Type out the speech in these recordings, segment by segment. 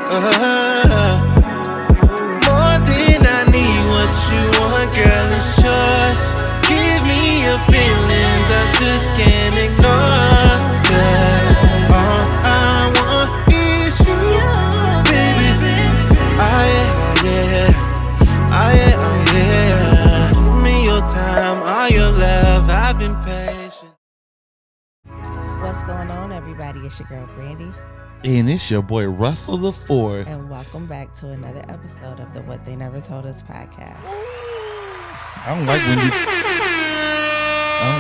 More than I need, what you want, girl, it's yours. Give me your feelings, I just can't ignore. 'Cause all I want is you, baby. Give me your time, all your love, I've been patient. What's going on, everybody? It's your girl, Brandy. And it's your boy, Russell the Fourth. And welcome back to another episode of the What They Never Told Us podcast. I don't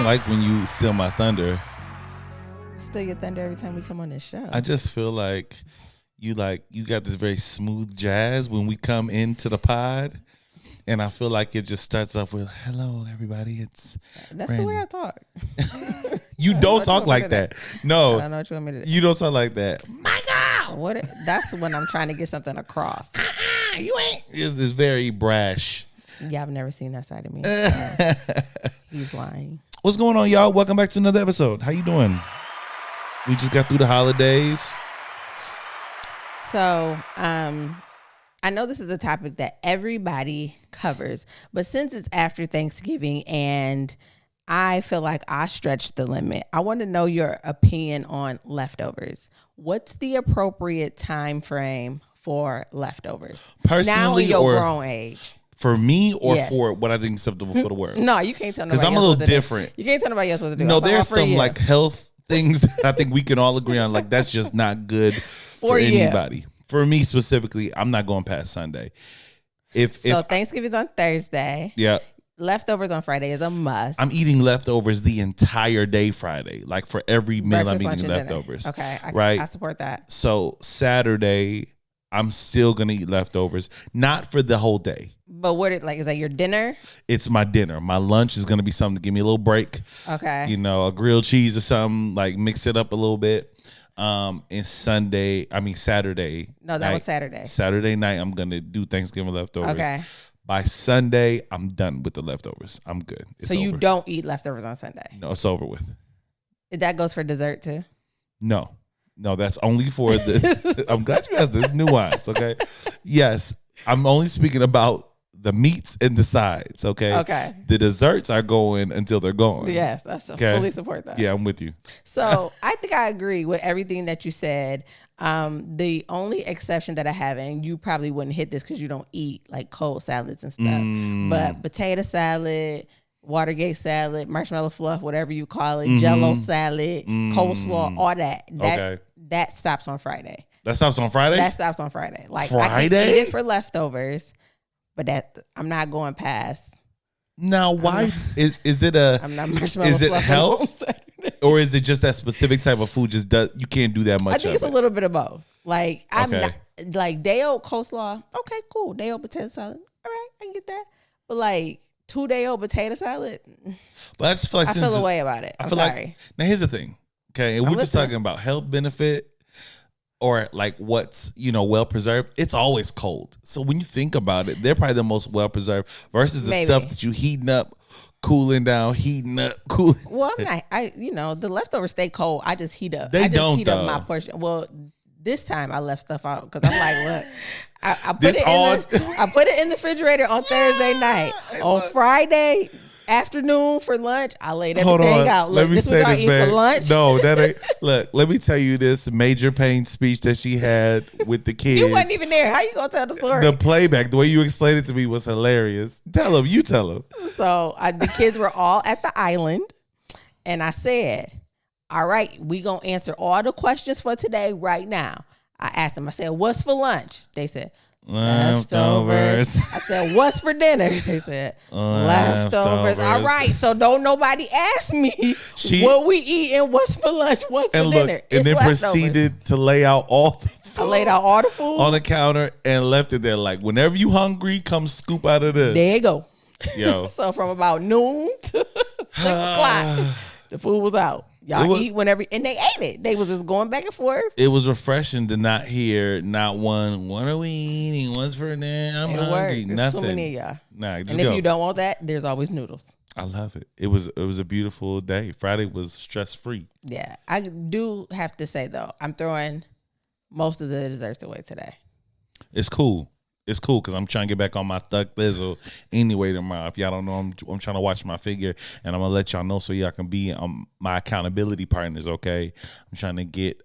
like when you steal my thunder. Steal your thunder every time we come on this show. I just feel like you got this very smooth jazz when we come into the pod. And I feel like it just starts off with, hello, everybody. That's Brandon. The way I talk. You don't talk like that. No. I don't know what you want me to do. You don't talk like that. Michael! That's when I'm trying to get something across. You ain't. It's very brash. Yeah, I've never seen that side of me. He's lying. What's going on, y'all? Welcome back to another episode. How you doing? We just got through the holidays. So, I know this is a topic that everybody covers, but since it's after Thanksgiving and I feel like I stretched the limit, I want to know your opinion on leftovers. What's the appropriate time frame for leftovers? Personally, now in your or grown age? For me or Yes. For what I think is acceptable for the world? No, you can't tell nobody else. Because I'm a little different. You can't tell nobody else what to do. No, there's some like health things I think we can all agree on. Like that's just not good for anybody. For me specifically, I'm not going past Sunday. If Thanksgiving's on Thursday. Yeah. Leftovers on Friday is a must. I'm eating leftovers the entire day Friday. Like for every meal Breakfast, I'm lunch, eating and leftovers. dinner. Okay. Right? I support that. So Saturday, I'm still going to eat leftovers. Not for the whole day. But is that your dinner? It's my dinner. My lunch is going to be something to give me a little break. Okay. You know, a grilled cheese or something, like mix it up a little bit. And Saturday. No, that was Saturday. Saturday night, I'm going to do Thanksgiving leftovers. Okay. By Sunday, I'm done with the leftovers. I'm good. It's so you over. don't eat leftovers on Sunday? No, it's over with. That goes for dessert too? No, that's only for the. I'm glad you asked this nuance. Okay. Yes, I'm only speaking about the meats and the sides. Okay. Okay. The desserts are going until they're gone. Yes, I fully support that. Yeah, I'm with you. So I think I agree with everything that you said. The only exception that I have, and you probably wouldn't hit this because you don't eat like cold salads and stuff, but potato salad, Watergate salad, marshmallow fluff, whatever you call it, Jello salad, coleslaw, all that. That stops on Friday. That stops on Friday? That stops on Friday. Like Friday? I can eat it for leftovers, but I'm not going past. Now, why is it a? I'm not marshmallow. Is it fluff health, or is it just that specific type of food? You can't do that much. I think it's a little bit of both. Like I'm Okay. not like day-old coleslaw. Okay, cool. Day-old potato salad. All right, I can get that. But like 2-day-old potato salad, But I just feel like I feel a way about it. I'm sorry. Now here's the thing. Okay, and we're just listening. talking about health benefit or like what's well preserved. It's always cold. So when you think about it, they're probably the most well preserved versus the stuff that you heating up, cooling down, heating up, cooling. Well, I'm not. The leftovers stay cold. I just heat up. They I just don't, heat up though. my portion. Well, this time I left stuff out because I'm like, look, I put it in the refrigerator on Thursday night. On Friday afternoon for lunch, I laid everything out. Look, Let me this say what I this, eat man. for lunch. No, that ain't. Look, let me tell you this major pain speech that she had with the kids. You wasn't even there. How you gonna tell the story? The playback, the way you explained it to me was hilarious. Tell him. You tell him. So the kids were all at the island, and I said, all right, we going to answer all the questions for today right now. I asked them, I said, what's for lunch? They said, leftovers. I said, what's for dinner? They said, leftovers. All right, so don't nobody ask me what we eat and what's for lunch, what's for dinner. And then proceeded to lay out all the food. I laid out all the food on the counter and left it there. Like, whenever you hungry, come scoop out of this. There you go. Yo. So from about noon to 6 o'clock, the food was out. Y'all eat whenever, and they ate it. They was just going back and forth. It was refreshing to not hear not one. What are we eating? What's for dinner? I'm hungry. There's Nothing. too many of y'all. Nah, just and if you don't want that, there's always noodles. I love it. It was a beautiful day. Friday was stress free. Yeah, I do have to say though, I'm throwing most of the desserts away today. It's cool. It's cool because I'm trying to get back on my Thug Thizzle anyway tomorrow. If y'all don't know, I'm trying to watch my figure, and I'm gonna let y'all know so y'all can be my accountability partners. Okay, I'm trying to get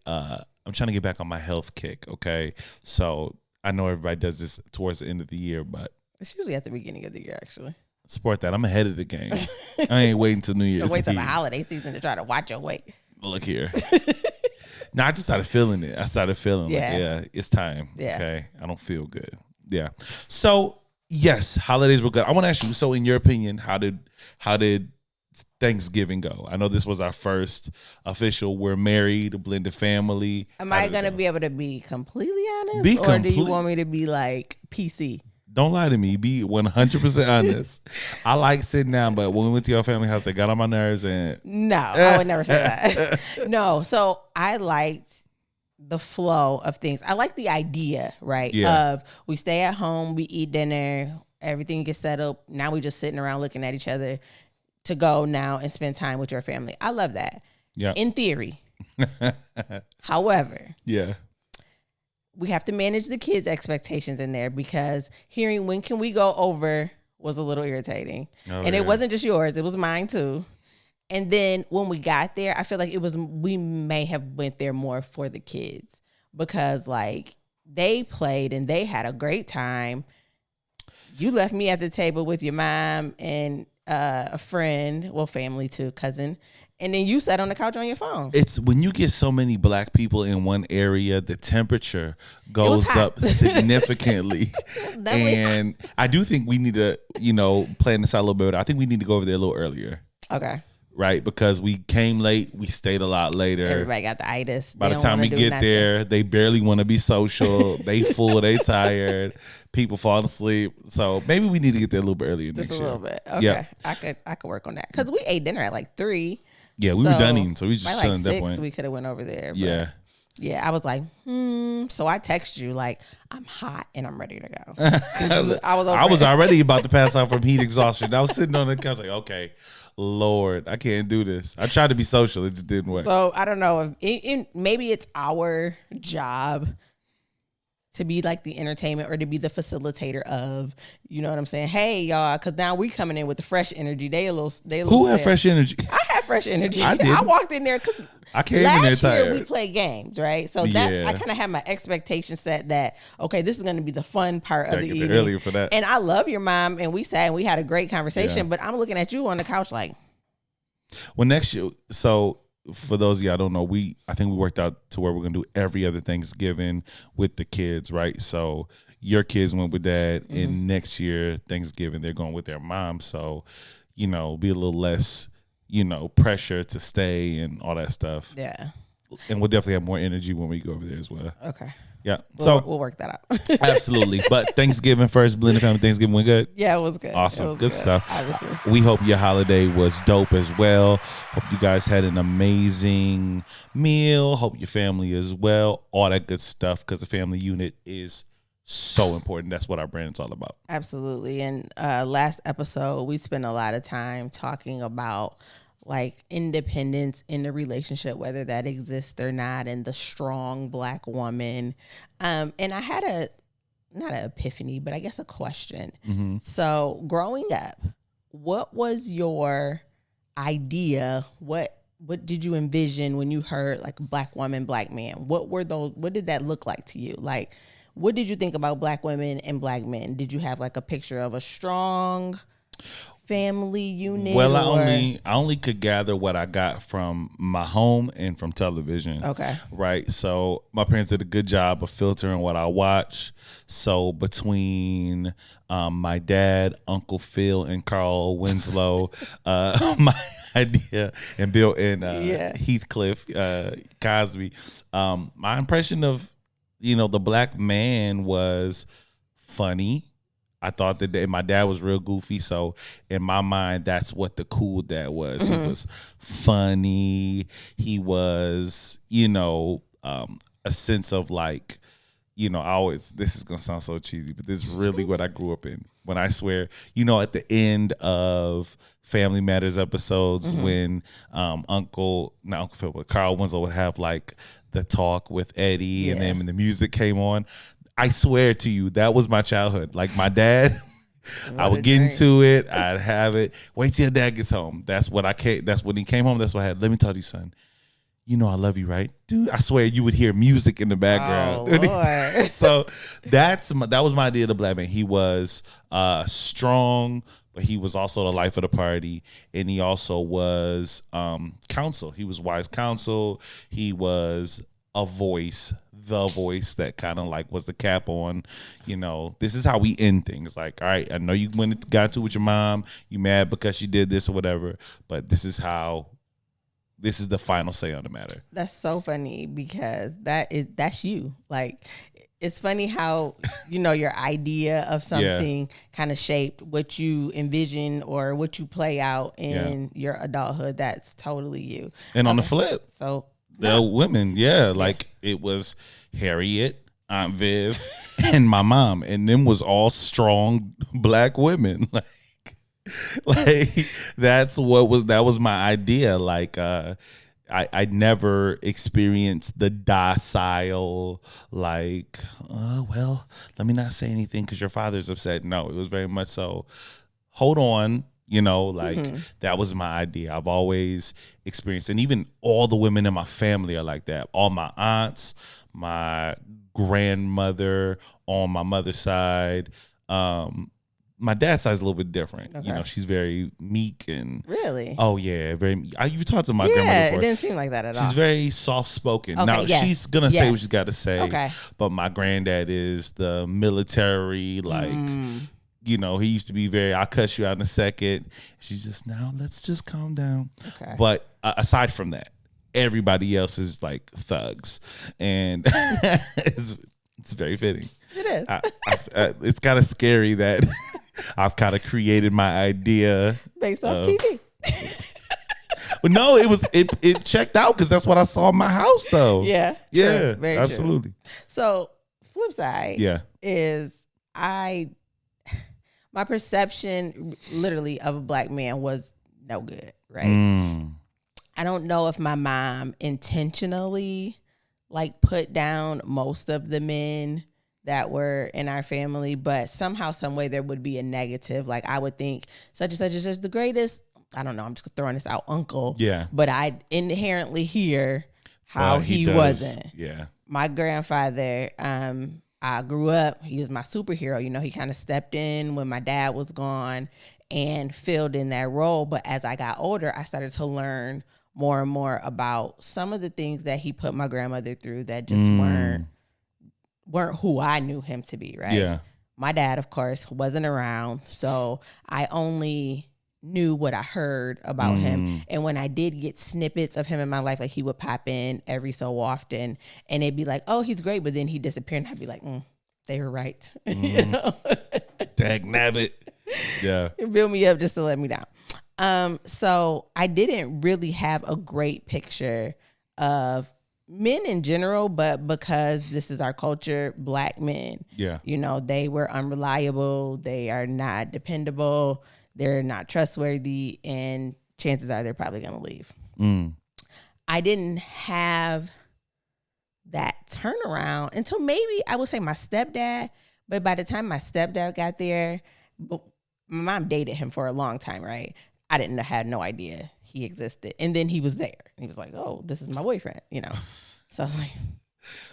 back on my health kick. Okay, so I know everybody does this towards the end of the year, but It's usually at the beginning of the year, actually. support that. I'm ahead of the game. I ain't waiting till New Year's. Wait till the Eve. holiday season to try to watch your weight. Look here. No, I just started feeling it. I started feeling like, yeah, it's time. Yeah. Okay. I don't feel good. Yeah. So yes, holidays were good. I want to ask you, so in your opinion, how did Thanksgiving go? I know this was our first official we're married, a blended family. Am I going to be able to be completely honest? Or do you want me to be like PC? Don't lie to me. Be 100% honest. I like sitting down, but when we went to your family house, they got on my nerves. And no, I would never say that. No, so I liked the flow of things. I like the idea, right? Yeah. Of we stay at home, we eat dinner, everything gets set up. Now we just sitting around looking at each other to go now and spend time with your family. I love that. Yeah. In theory. However. Yeah. We have to manage the kids' expectations in there because hearing when can we go over was a little irritating. And it wasn't just yours, it was mine too. And then when we got there, I feel like we may have went there more for the kids because like they played and they had a great time. You left me at the table with your mom and a friend, well, family too, cousin. And then you sat on the couch on your phone. It's when you get so many black people in one area, the temperature goes up significantly. And I do think we need to, plan this out a little bit. I think we need to go over there a little earlier. Okay. Right? Because we came late. We stayed a lot later. Everybody got the itis. By the time we get there, they barely want to be social. They full. They tired. People fall asleep. So maybe we need to get there a little bit earlier next year. Just a little bit. Okay. Yeah. I could work on that. Because we ate dinner at like 3. Yeah, we were done eating, so we just chilling at that point. We could have went over there. Yeah. Yeah, I was like, So I texted you like, I'm hot and I'm ready to go. I was already about to pass out from heat exhaustion. I was sitting on the couch like, okay, Lord, I can't do this. I tried to be social. It just didn't work. So I don't know if maybe it's our job to be like the entertainment or to be the facilitator of, you know what I'm saying? Hey, y'all, because now we coming in with the fresh energy. They a little Who had fresh energy? I had fresh energy. I walked in there because I came in there tired. Last year we played games, right? So that's I kind of had my expectation set that, okay, this is going to be the fun part of the evening. Earlier for that. And I love your mom, and we sat and we had a great conversation, but I'm looking at you on the couch like. Well, next year, so for those of y'all don't know, I think we worked out to where we're gonna do every other Thanksgiving with the kids, right? So your kids went with dad, and next year Thanksgiving they're going with their mom. So, be a little less, pressure to stay and all that stuff. Yeah. And we'll definitely have more energy when we go over there as well. Okay. Yeah. We'll work that out. Absolutely. But Thanksgiving first, blended family Thanksgiving went good? Yeah, it was good. Awesome. Good stuff. Obviously. We hope your holiday was dope as well. Hope you guys had an amazing meal. Hope your family as well. All that good stuff because the family unit is so important. That's what our brand is all about. Absolutely. And last episode, we spent a lot of time talking about like independence in the relationship, whether that exists or not, and the strong Black woman. And I had not an epiphany, but I guess a question. Mm-hmm. So growing up, what was your idea? What did you envision when you heard like Black woman, Black man? What did that look like to you? Like, what did you think about Black women and Black men? Did you have like a picture of a strong family unit? Well, I only could gather what I got from my home and from television. Okay. Right. So my parents did a good job of filtering what I watch. So between my dad, Uncle Phil, and Carl Winslow, my idea, and Bill and Heathcliff Cosby, my impression of the Black man was funny. I thought that my dad was real goofy, so in my mind, that's what the cool dad was. Mm-hmm. He was funny. He was, a sense of like, this is gonna sound so cheesy, but this is really what I grew up in. When I swear, at the end of Family Matters episodes, when not Uncle Phil, but Carl Winslow would have like the talk with Eddie, and then when the music came on. I swear to you, that was my childhood. Like my dad, I What would a get dream. into it. I'd have it. Wait till your dad gets home. That's what I came. That's when he came home. That's what I had. Let me tell you, son. You know I love you, right, dude? I swear you would hear music in the background. Oh, Lord. So that was my idea of the black man. He was strong, but he was also the life of the party, and he also was counsel. He was wise counsel. He was a voice, the voice that kind of like was the cap on, this is how we end things. Like, all right, I know you got into with your mom, you mad because she did this or whatever, but this is the final say on the matter. That's so funny because that's you. Like, it's funny how, your idea of something kind of shaped what you envision or what you play out in your adulthood. That's totally you. And on the flip, so the women, like it was Harriet, Aunt Viv, and my mom, and them was all strong black women. Like that was my idea. Like I never experienced the docile, like, well, let me not say anything because your father's upset. No, it was very much so, hold on, that was my idea. I've always experienced, and even all the women in my family are like that. All my aunts, my grandmother on my mother's side, my dad's side is a little bit different. Okay. She's very meek and really, oh yeah, very. You talked to my grandmother before. It didn't seem like that at all. She's very soft spoken. Okay, now yes. she's gonna say what she's got to say. Okay, but my granddad is the military, like. He used to be very, I'll cuss you out in a second. She's just, now let's just calm down. Okay. But aside from that, everybody else is like thugs. And it's very fitting. It is. It's kind of scary that I've kind of created my idea. Based off TV. But no, it checked out because that's what I saw in my house though. Yeah. Yeah, true, very absolutely. True. So flip side is my perception literally of a black man was no good, right? I don't know if my mom intentionally like put down most of the men that were in our family, but somehow, some way there would be a negative. Like I would think such and such is the greatest. I don't know. I'm just throwing this out, uncle. Yeah. But I inherently hear how he wasn't. Yeah. My grandfather, I grew up, he was my superhero. He kind of stepped in when my dad was gone and filled in that role. But as I got older, I started to learn more and more about some of the things that he put my grandmother through that just weren't who I knew him to be, right? Yeah. My dad, of course, wasn't around, so I only knew what I heard about him. And when I did get snippets of him in my life, like he would pop in every so often and it'd be like, oh, he's great, but then he'd disappear and I'd be like, they were right. Dag nabbit. Yeah. It built me up just to let me down. So I didn't really have a great picture of men in general, but because this is our culture, black men, they were unreliable. They are not dependable. They're not trustworthy, and chances are they're probably going to leave. I didn't have that turnaround until maybe I would say my stepdad. But by the time my stepdad got there, my mom dated him for a long time, right? I had no idea he existed. And then he was there. And he was like, oh, this is my boyfriend, So I was like,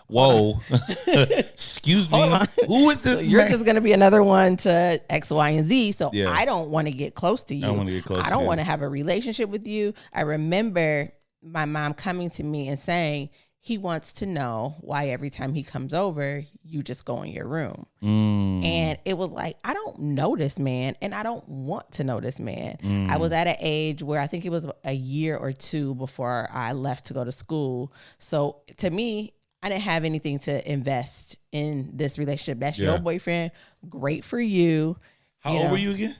whoa, excuse me. Who is this? So you're just going to be another one to X, Y, and Z. So I don't want to get close to you. I don't want to have a relationship with you. I remember my mom coming to me and saying, he wants to know why every time he comes over, you just go in your room. And it was like, I don't know this man and I don't want to know this man. I was at an age where I think it was a year or two before I left to go to school. So to me, I didn't have anything to invest in this relationship. That's your boyfriend. Great for you. How old were you again?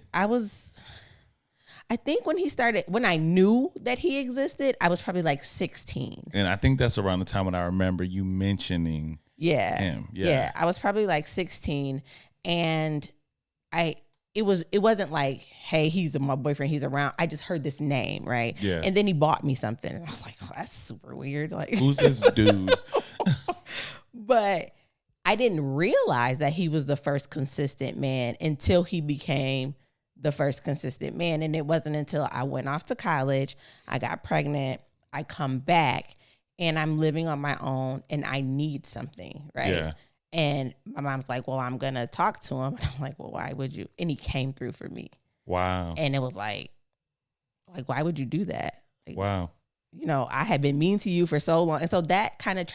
I think when I knew that he existed, I was probably like 16. And I think that's around the time when I remember you mentioning him. Yeah. I was probably like 16. And it wasn't like, hey, he's my boyfriend, he's around. I just heard this name, right? Yeah. And then he bought me something. And I was like, oh, that's super weird. Like, who's this dude? But I didn't realize that he was the first consistent man until he became the first consistent man. And it wasn't until I went off to college, I got pregnant, I come back, and I'm living on my own, and I need something, right? Yeah. And my mom's like, well, I'm going to talk to him. And I'm like, well, why would you? And he came through for me. Wow. And it was like, why would you do that? Like, Wow. you know, I had been mean to you for so long. And so that kind of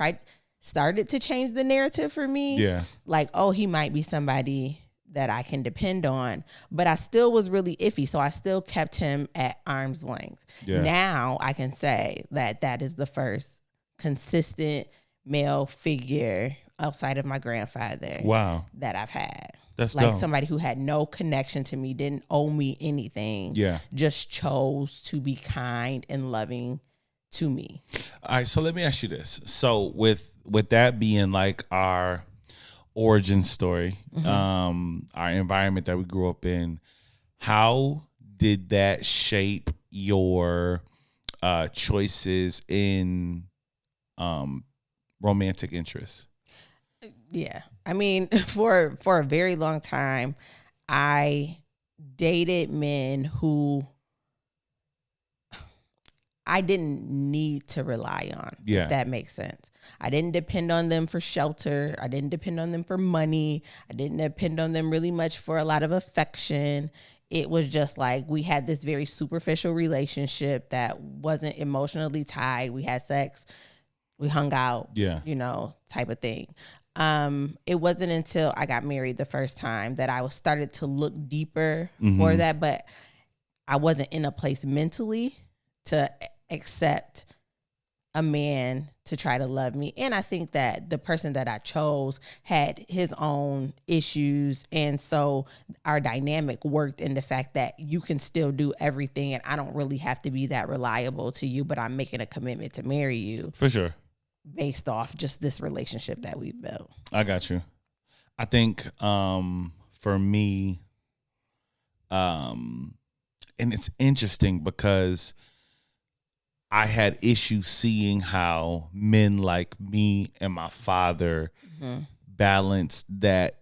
started to change the narrative for me. Yeah. Like, oh, he might be somebody that I can depend on. But I still was really iffy. So I still kept him at arm's length. Yeah. Now I can say that is the first consistent male figure outside of my grandfather. Wow. That I've had. That's like dope. Somebody who had no connection to me, didn't owe me anything. Yeah. Just chose to be kind and loving to me. All right, so let me ask you this. So with that being like our origin story, our environment that we grew up in, how did that shape your choices in romantic interests? Yeah. I mean, for a very long time, I dated men who I didn't need to rely on. Yeah. If that makes sense. I didn't depend on them for shelter. I didn't depend on them for money. I didn't depend on them really much for a lot of affection. It was just like we had this very superficial relationship that wasn't emotionally tied. We had sex, we hung out, Yeah. you know, type of thing. It wasn't until I got married the first time that I started to look deeper for that, but I wasn't in a place mentally to accept a man to try to love me. And I think that the person that I chose had his own issues. And so our dynamic worked in the fact that you can still do everything and I don't really have to be that reliable to you, but I'm making a commitment to marry you. For sure. Based off just this relationship that we've built. I got you. I think for me, and it's interesting because I had issues seeing how men like me and my father balanced that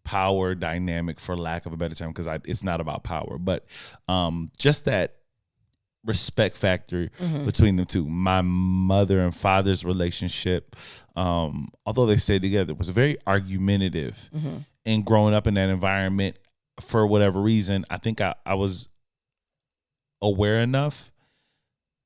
power dynamic, for lack of a better term, because it's not about power, but just that respect factor between them two. My mother and father's relationship, although they stayed together, was very argumentative. And growing up in that environment, for whatever reason, I think I was aware enough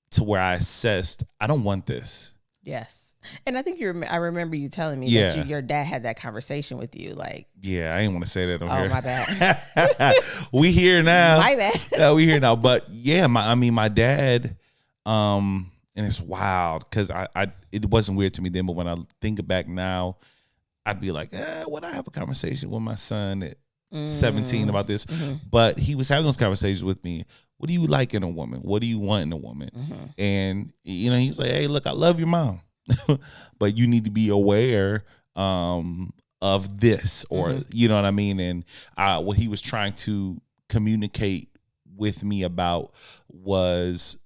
to where I assessed, I don't want this. Yes. And I think I remember you telling me that your dad had that conversation with you. Like, yeah, I didn't want to say that on here. Oh, my bad. We here now. My bad. Yeah, we here now. But yeah, my dad, and it's wild because it wasn't weird to me then, but when I think back now, I'd be like, would I have a conversation with my son at 17 about this? But he was having those conversations with me. What do you like in a woman? What do you want in a woman? And, you know, he was like, hey, look, I love your mom, but you need to be aware of this, or, you know what I mean? And what he was trying to communicate with me about was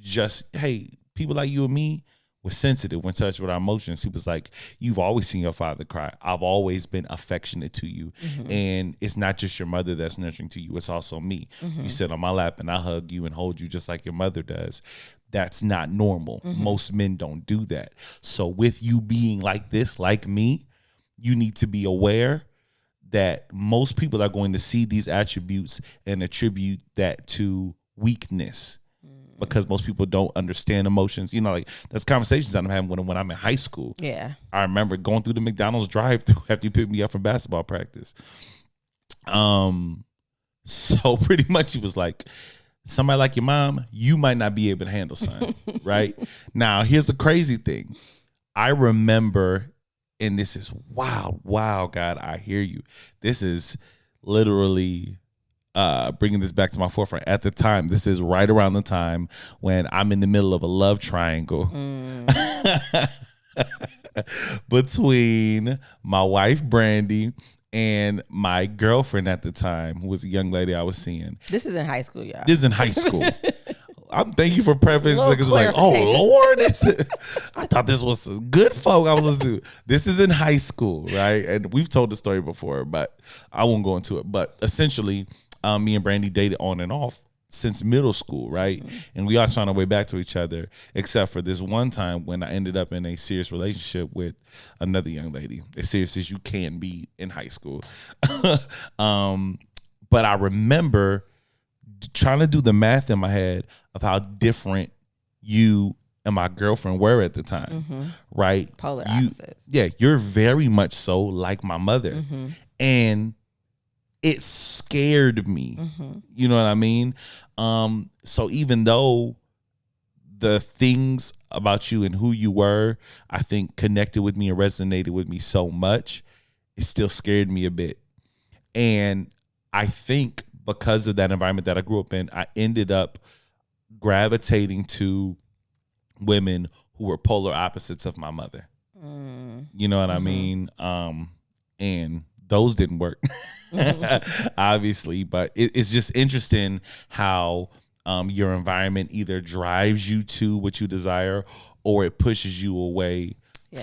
just, hey, people like you and me, we're sensitive, we're in touch with our emotions. He was like, you've always seen your father cry. I've always been affectionate to you. And it's not just your mother that's nurturing to you, it's also me. You sit on my lap and I hug you and hold you just like your mother does. That's not normal. Most men don't do that. So with you being like this, like me, you need to be aware that most people are going to see these attributes and attribute that to weakness. Because most people don't understand emotions. You know, like there's conversations that I'm having when I'm in high school. Yeah. I remember going through the McDonald's drive-thru after you picked me up from basketball practice. So pretty much he was like, somebody like your mom, you might not be able to handle something, right? Now, here's the crazy thing. I remember, and this is wow, God, I hear you. This is literally bringing this back to my forefront. At the time, this is right around the time when I'm in the middle of a love triangle between my wife, Brandy, and my girlfriend at the time, who was a young lady I was seeing. This is in high school, y'all. This is in high school. I'm thank you for preface Little because like, oh clarification. Lord, I thought this was good folk I was listening to. This is in high school, right? And we've told the story before, but I won't go into it. But essentially, me and Brandy dated on and off since middle school, right? Mm-hmm. And we always found our way back to each other, except for this one time when I ended up in a serious relationship with another young lady, as serious as you can be in high school. But I remember trying to do the math in my head of how different you and my girlfriend were at the time, right? Polar opposites. Yeah, you're very much so like my mother. And it scared me. You know what I mean? So even though the things about you and who you were, I think connected with me and resonated with me so much, it still scared me a bit. And I think because of that environment that I grew up in, I ended up gravitating to women who were polar opposites of my mother. You know what I mean? And those didn't work, obviously. But it's just interesting how your environment either drives you to what you desire or it pushes you away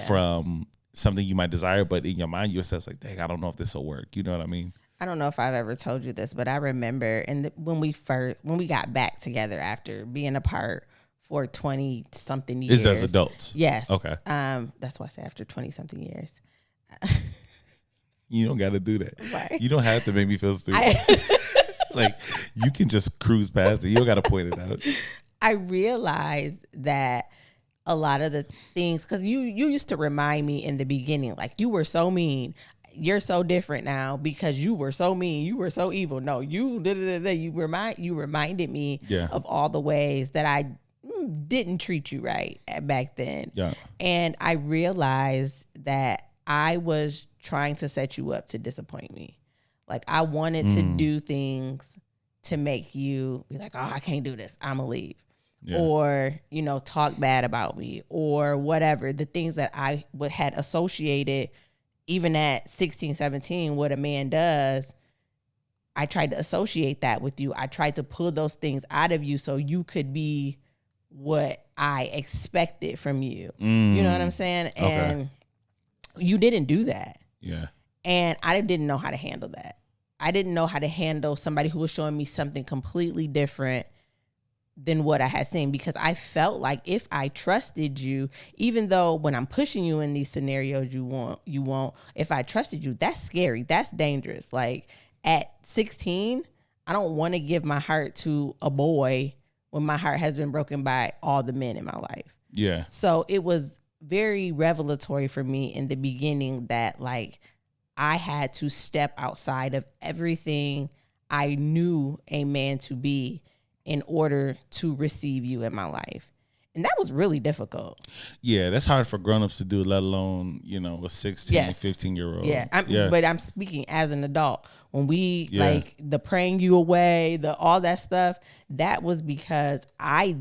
from something you might desire. But in your mind, you assess like, dang, I don't know if this will work. You know what I mean? I don't know if I've ever told you this, but I remember when we got back together after being apart for 20 something years. Is as adults? Yes. Okay. That's why I say after 20 something years. You don't got to do that. Right. You don't have to make me feel stupid. Like you can just cruise past it. You don't got to point it out. I realized that a lot of the things, because you used to remind me in the beginning, like you were so mean. You're so different now because you were so mean. You were so evil. No, you reminded me of all the ways that I didn't treat you right back then. Yeah. And I realized that I was trying to set you up to disappoint me. Like I wanted to do things to make you be like, oh, I can't do this. I'm gonna leave. Yeah. Or, talk bad about me or whatever. The things that I had associated even at 16, 17, what a man does, I tried to associate that with you. I tried to pull those things out of you so you could be what I expected from you. You know what I'm saying? Okay. And you didn't do that. Yeah. And I didn't know how to handle that. I didn't know how to handle somebody who was showing me something completely different than what I had seen, because I felt like if I trusted you, even though when I'm pushing you in these scenarios, you won't. If I trusted you, that's scary. That's dangerous. Like at 16, I don't want to give my heart to a boy when my heart has been broken by all the men in my life. Yeah. So it was very revelatory for me in the beginning that like I had to step outside of everything I knew a man to be in order to receive you in my life. And that was really difficult. Yeah, that's hard for grown-ups to do, let alone, a 16, 15-year-old. Yeah, but I'm speaking as an adult. When we, like, the praying you away, all that stuff, that was because I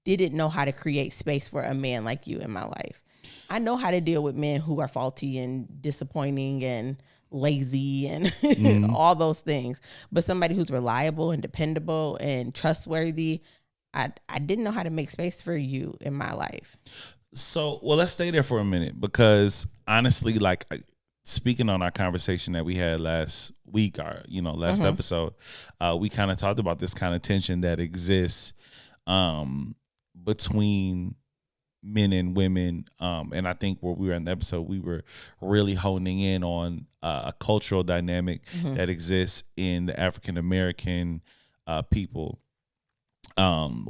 didn't know how to create space for a man like you in my life. I know how to deal with men who are faulty and disappointing and lazy and all those things. But somebody who's reliable and dependable and trustworthy, I didn't know how to make space for you in my life. So, well, let's stay there for a minute, because honestly, like speaking on our conversation that we had last week, last episode, we kind of talked about this kind of tension that exists between men and women. And I think where we were in the episode, we were really honing in on a cultural dynamic that exists in the African-American people,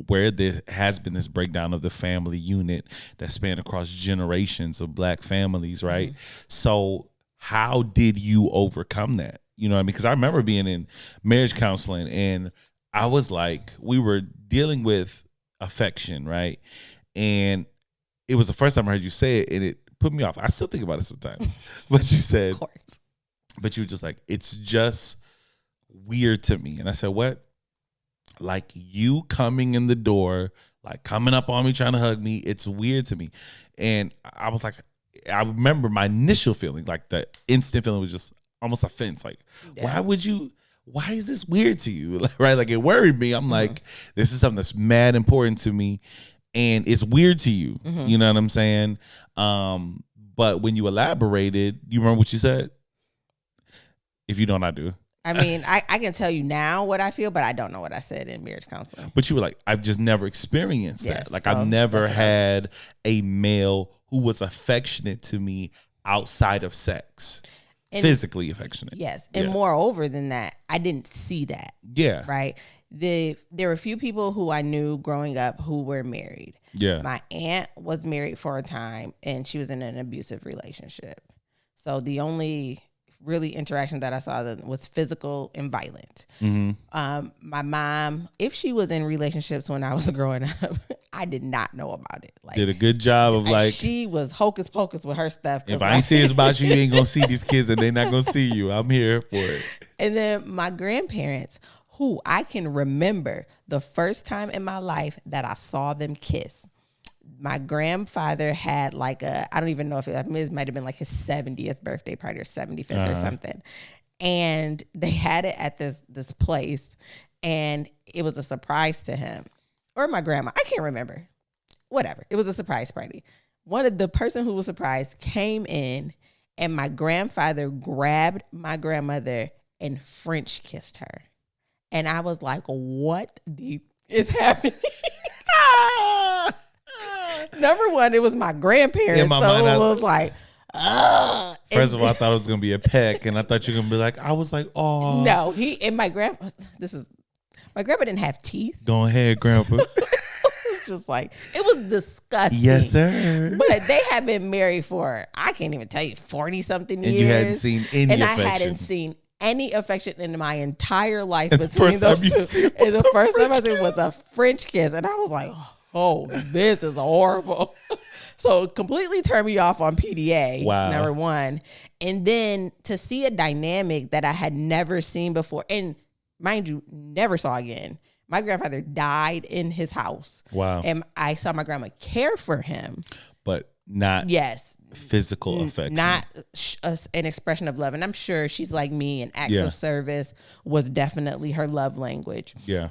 where there has been this breakdown of the family unit that spanned across generations of Black families, right? So how did you overcome that? You know what I mean? Because I remember being in marriage counseling and I was like, we were dealing with affection, right? And it was the first time I heard you say it, and it put me off. I still think about it sometimes. But you said, of course. But you were just like, it's just weird to me. And I said, what? Like you coming in the door, like coming up on me, trying to hug me. It's weird to me. And I was like, I remember my initial feeling, like the instant feeling was just almost offense. Like, why why is this weird to you? Right? Like, it worried me. I'm like, this is something that's mad important to me, and it's weird to you. You know what I'm saying? But when you elaborated, you remember what you said? If you don't, I do. I mean, I can tell you now what I feel, but I don't know what I said in marriage counseling. But you were like, I've just never experienced Yes, that. Like, so I've never that's what had a male who was affectionate to me outside of sex. And- physically affectionate. Yes. And Yeah. moreover than that, I didn't see that. Yeah. Right. There were a few people who I knew growing up who were married. Yeah. My aunt was married for a time and she was in an abusive relationship. So the only really interaction that I saw was physical and violent. My mom, if she was in relationships when I was growing up, I did not know about it. Like, Did a good job of like, she was hocus pocus with her stuff. if I ain't serious about you, you ain't gonna see these kids and they not gonna see you. I'm here for it. And then my grandparents, who I can remember the first time in my life that I saw them kiss. My grandfather had like I don't even know if it might have been like his 70th birthday party or 75th or something. And they had it at this place and it was a surprise to him or my grandma. I can't remember. Whatever. It was a surprise party. The person who was surprised came in and my grandfather grabbed my grandmother and French kissed her. And I was like, what is happening? Number one, it was my grandparents. In my so mind, it was like, First of all, I thought it was gonna be a peck, and I thought you were gonna be like, I was like, oh no, my grandpa didn't have teeth. Go ahead, Grandpa. It was just like, it was disgusting. Yes, sir. But they had been married for, I can't even tell you, 40 something years. And you hadn't seen any and affection. I hadn't seen any affection in my entire life And the between first time those you two. see it And was the a first time I French seen it was a French kiss. And I was like, oh, this is horrible. So it completely turned me off on PDA, Wow. number one. And then to see a dynamic that I had never seen before, and mind you, never saw again. My grandfather died in his house. Wow. And I saw my grandma care for him. But not Yes. physical affection. Not an expression of love. And I'm sure she's like me, and acts Yeah. of service was definitely her love language. Yeah.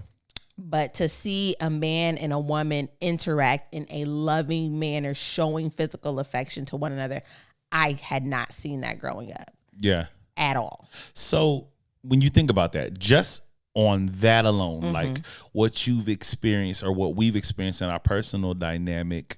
But to see a man and a woman interact in a loving manner, showing physical affection to one another, I had not seen that growing up Yeah. at all. So when you think about that, just on that alone, like what you've experienced or what we've experienced in our personal dynamic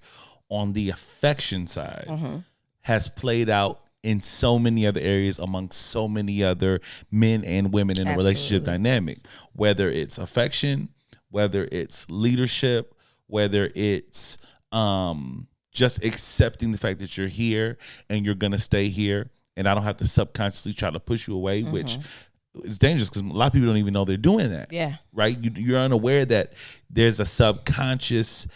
on the affection side has played out in so many other areas among so many other men and women in a relationship dynamic, whether it's affection, whether it's leadership, whether it's just accepting the fact that you're here and you're going to stay here. And I don't have to subconsciously try to push you away, which is dangerous because a lot of people don't even know they're doing that. Yeah. Right? You're unaware that there's a subconscious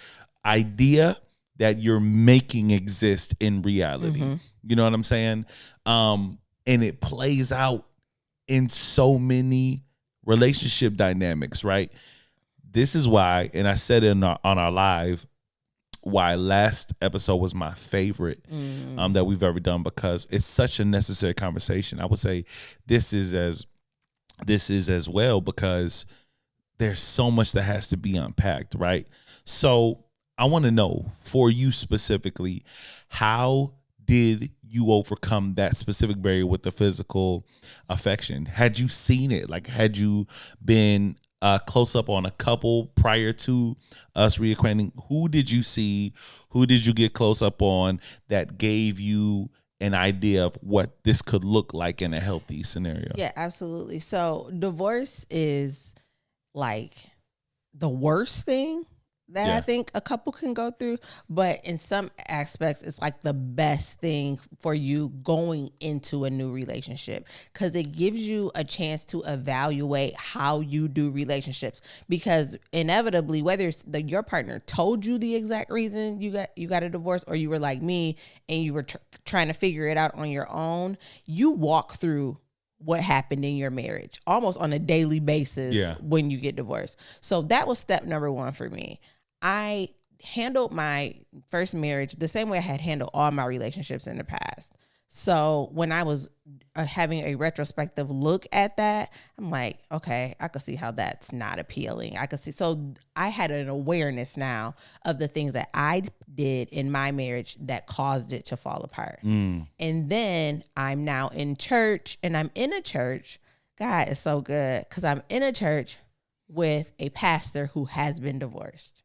idea that you're making exist in reality. You know what I'm saying? And it plays out in so many relationship dynamics, right? This is why, and I said it on our live, why last episode was my favorite that we've ever done, because it's such a necessary conversation. I would say this is as well, because there's so much that has to be unpacked, right? So I want to know, for you specifically, how did you overcome that specific barrier with the physical affection? Had you seen it? Like, had you been close up on a couple prior to us reacquainting? Who did you see? Who did you get close up on that gave you an idea of what this could look like in a healthy scenario? Yeah, absolutely. So divorce is like the worst thing that I think a couple can go through, but in some aspects, it's like the best thing for you going into a new relationship, because it gives you a chance to evaluate how you do relationships. Because inevitably, whether it's your partner told you the exact reason you got a divorce, or you were like me and you were trying to figure it out on your own, you walk through what happened in your marriage almost on a daily basis when you get divorced. So that was step number one for me. I handled my first marriage the same way I had handled all my relationships in the past. So when I was having a retrospective look at that, I'm like, okay, I could see how that's not appealing. I could see. So I had an awareness now of the things that I did in my marriage that caused it to fall apart. And then I'm now in church, and I'm in a church. God is so good, because I'm in a church with a pastor who has been divorced.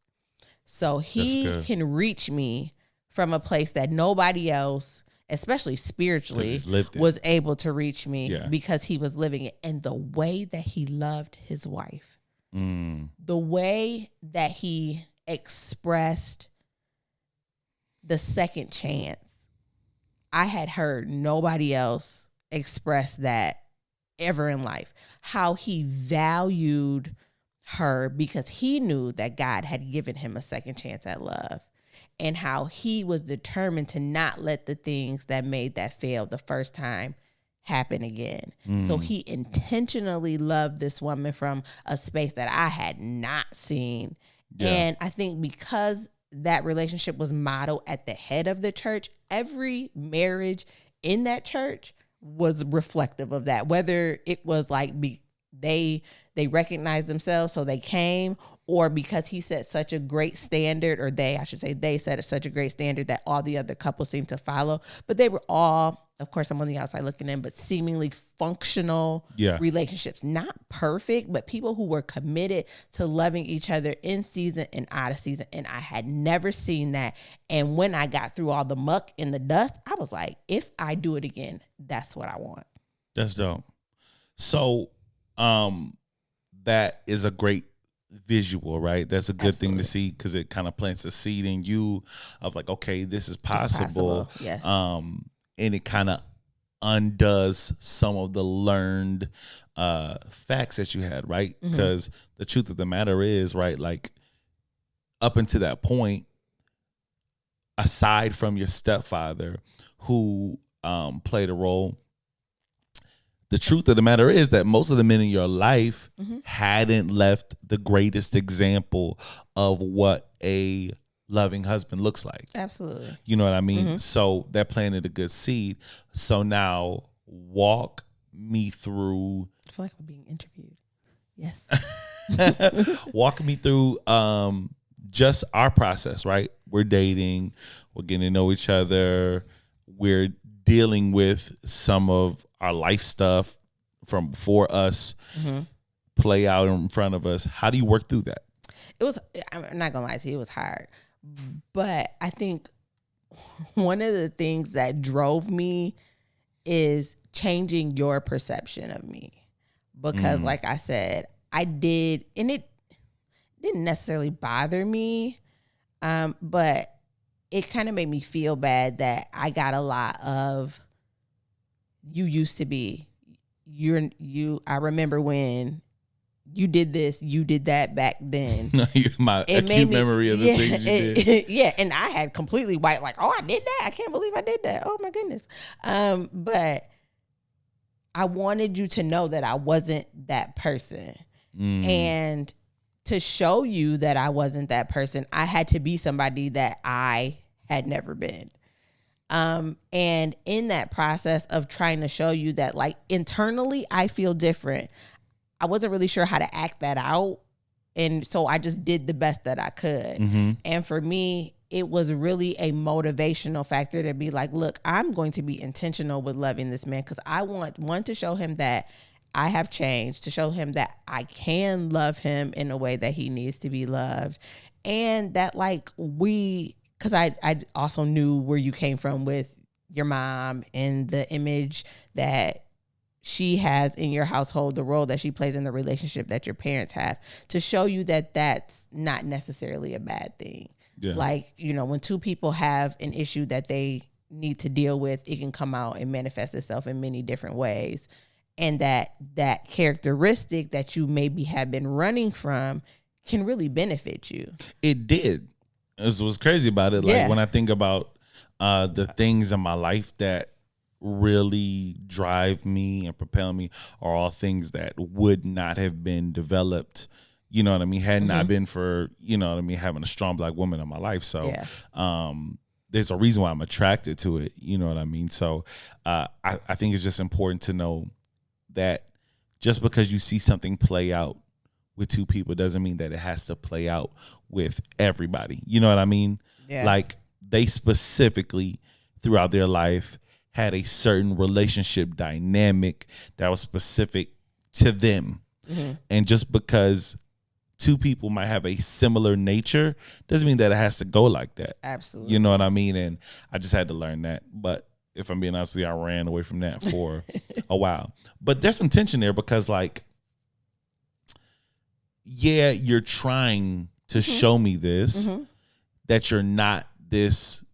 So he can reach me from a place that nobody else, especially spiritually, was able to reach me, because he was living it. And the way that he loved his wife, the way that he expressed the second chance, I had heard nobody else express that ever in life. How he valued her because he knew that God had given him a second chance at love, and how he was determined to not let the things that made that fail the first time happen again. So he intentionally loved this woman from a space that I had not seen. And I think because that relationship was modeled at the head of the church, every marriage in that church was reflective of that. Whether it was like they recognized themselves, so they came, or because he set such a great standard, or they set such a great standard that all the other couples seemed to follow. But they were all, of course, I'm on the outside looking in, but seemingly functional relationships. Not perfect, but people who were committed to loving each other in season and out of season. And I had never seen that. And when I got through all the muck and the dust, I was like, if I do it again, that's what I want. That's dope. So, that is a great visual, right? That's a good thing to see, because it kind of plants a seed in you of like, okay, this is possible. Yes. And it kind of undoes some of the learned facts that you had, right? Because the truth of the matter is, right, like up until that point, aside from your stepfather who played a role, the truth of the matter is that most of the men in your life hadn't left the greatest example of what a loving husband looks like. Absolutely. You know what I mean? So that planted a good seed. So now walk me through. I feel like I'm being interviewed. Yes. Walk me through just our process, right? We're dating. We're getting to know each other. We're dealing with some of our life stuff from before us play out in front of us. How do you work through that? It was, I'm not gonna lie to you, it was hard. But I think one of the things that drove me is changing your perception of me. Because like I said, I did, and it didn't necessarily bother me, but it kind of made me feel bad that I got a lot of, you used to be, I remember when you did this, you did that back then. My acute memory of the things you did. Yeah, and I had completely white, like, oh, I did that. I can't believe I did that. Oh my goodness. But I wanted you to know that I wasn't that person. And to show you that I wasn't that person, I had to be somebody that I had never been. And in that process of trying to show you that, like, internally I feel different, I wasn't really sure how to act that out. And so I just did the best that I could. And for me, it was really a motivational factor to be like, look, I'm going to be intentional with loving this man, because I want, one, to show him that I have changed, to show him that I can love him in a way that he needs to be loved. And that, like, because I also knew where you came from with your mom and the image that she has in your household, the role that she plays in the relationship that your parents have, to show you that that's not necessarily a bad thing. Yeah. Like, you know, when two people have an issue that they need to deal with, it can come out and manifest itself in many different ways. And that characteristic that you maybe have been running from can really benefit you. It did. What's crazy about it, like when I think about the things in my life that really drive me and propel me are all things that would not have been developed, you know what I mean, had not been for, you know what I mean, having a strong black woman in my life. So there's a reason why I'm attracted to it. You know what I mean? So I think it's just important to know that just because you see something play out with two people doesn't mean that it has to play out with everybody. You know what I mean? Yeah. Like they specifically throughout their life had a certain relationship dynamic that was specific to them. Mm-hmm. And just because two people might have a similar nature doesn't mean that it has to go like that. Absolutely. You know what I mean? And I just had to learn that. But if I'm being honest with you, I ran away from that for a while. But there's some tension there because, like, yeah, you're trying to show me this, that you're not this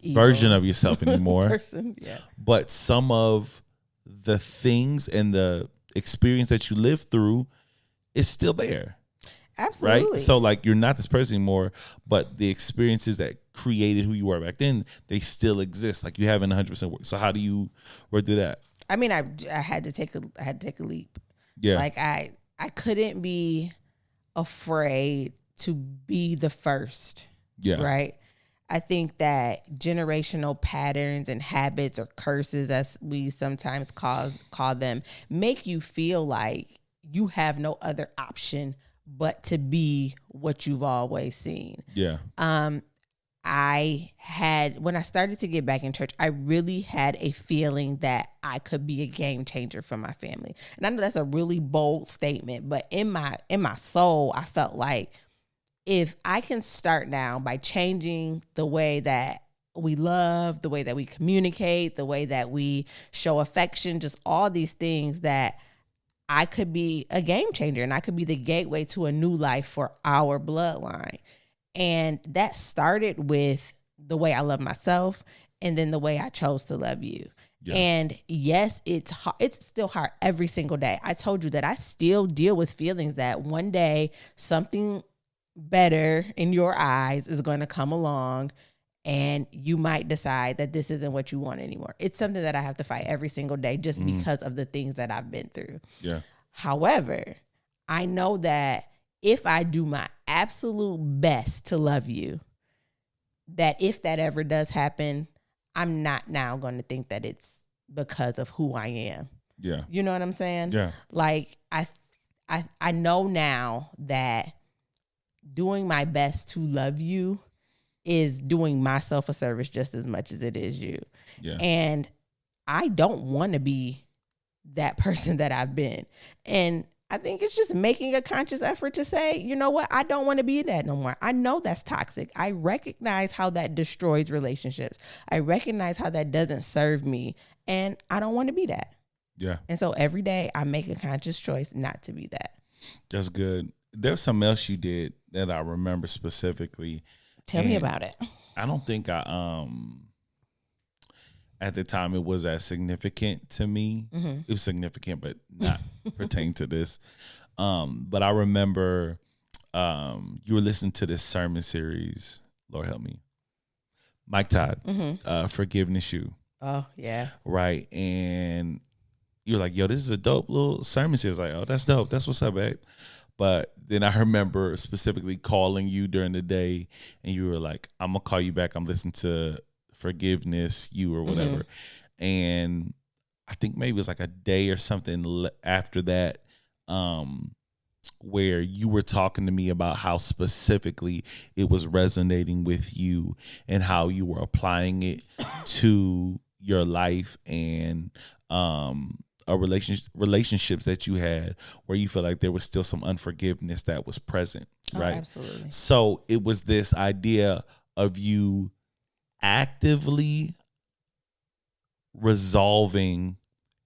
evil version of yourself anymore. Person, yeah. But some of the things and the experience that you lived through is still there. Absolutely. Right? So, like, you're not this person anymore, but the experiences that created who you were back then, they still exist. Like, you haven't 100% worked. So how do you work through that? I mean, I had to take a leap. Yeah. Like, I couldn't be afraid to be the first. Yeah. Right? I think that generational patterns and habits, or curses as we sometimes call them, make you feel like you have no other option but to be what you've always seen. Yeah. When I started to get back in church, I really had a feeling that I could be a game changer for my family. And I know that's a really bold statement, but in my soul, I felt like if I can start now by changing the way that we love, the way that we communicate, the way that we show affection, just all these things, that I could be a game changer and I could be the gateway to a new life for our bloodline. And that started with the way I love myself and then the way I chose to love you. Yeah. And yes, it's hard. It's still hard every single day. I told you that I still deal with feelings that one day something better in your eyes is going to come along and you might decide that this isn't what you want anymore. It's something that I have to fight every single day just because of the things that I've been through. Yeah. However, I know that if I do my absolute best to love you, that if that ever does happen, I'm not now going to think that it's because of who I am. Yeah. You know what I'm saying? Yeah. Like I know now that doing my best to love you is doing myself a service just as much as it is you. Yeah. And I don't want to be that person that I've been. And I think it's just making a conscious effort to say, you know what? I don't want to be that no more. I know that's toxic. I recognize how that destroys relationships. I recognize how that doesn't serve me. And I don't want to be that. Yeah. And so every day I make a conscious choice not to be that. That's good. There's something else you did that I remember specifically. Tell me about it. I don't think I at the time it was as significant to me. Mm-hmm. It was significant, but not pertain to this. But I remember you were listening to this sermon series. Lord help me, Mike Todd, Forgiveness You. Oh yeah, right. And you're like, yo, this is a dope little sermon series. Like, oh, that's dope. That's what's up, babe. But then I remember specifically calling you during the day, and you were like, I'm gonna call you back. I'm listening to Forgiveness You or whatever. Mm-hmm. And I think maybe it was like a day or something after that, where you were talking to me about how specifically it was resonating with you and how you were applying it to your life and relationships that you had where you feel like there was still some unforgiveness that was present, right? Absolutely. So it was this idea of you actively resolving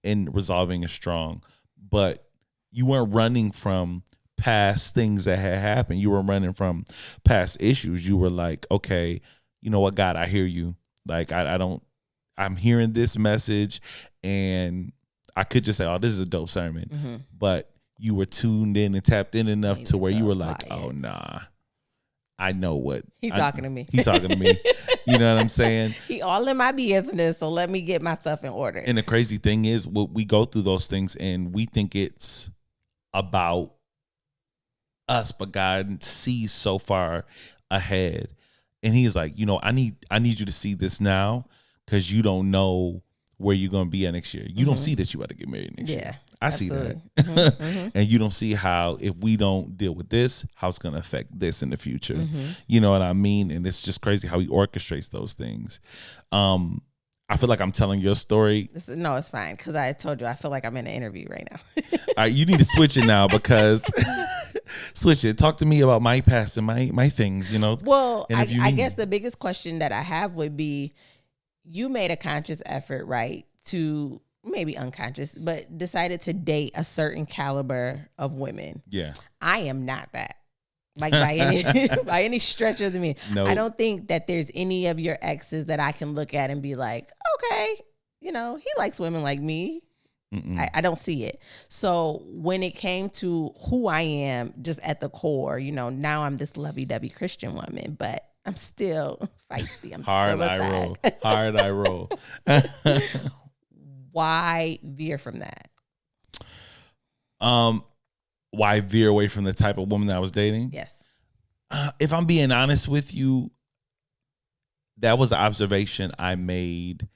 is strong, but you weren't running from past things that had happened. You were running from past issues. You were like, okay, you know what, God, I hear you. Like, I'm hearing this message, and I could just say, oh, this is a dope sermon. Mm-hmm. But you were tuned in and tapped in enough to where you were like, oh, nah, I know what. He's talking to me. He's talking to me. You know what I'm saying? He all in my business, so let me get my stuff in order. And the crazy thing is, we go through those things and we think it's about us, but God sees so far ahead. And he's like, I need you to see this now, because you don't know where you're going to be at next year. You don't see that you about to get married next year. I absolutely. see that. And you don't see how, if we don't deal with this, how it's going to affect this in the future. You know what I mean? And it's just crazy how he orchestrates those things. I feel like I'm telling your story. No, it's fine, because I told you I feel like I'm in an interview right now. All right, you need to switch it now, because switch it. Talk to me about my past and my things, Well, I guess the biggest question that I have would be, you made a conscious effort, right, to maybe unconscious, but decided to date a certain caliber of women. Yeah. I am not that. Like by any by any stretch of the meaning. No. I don't think that there's any of your exes that I can look at and be like, okay, he likes women like me. I don't see it. So when it came to who I am, just at the core, now I'm this lovey-dovey Christian woman, but I'm still feisty. I'm hard still a I roll. thug. Hard I roll. Why veer from that? Why veer away from the type of woman that I was dating? Yes. If I'm being honest with you, that was an observation I made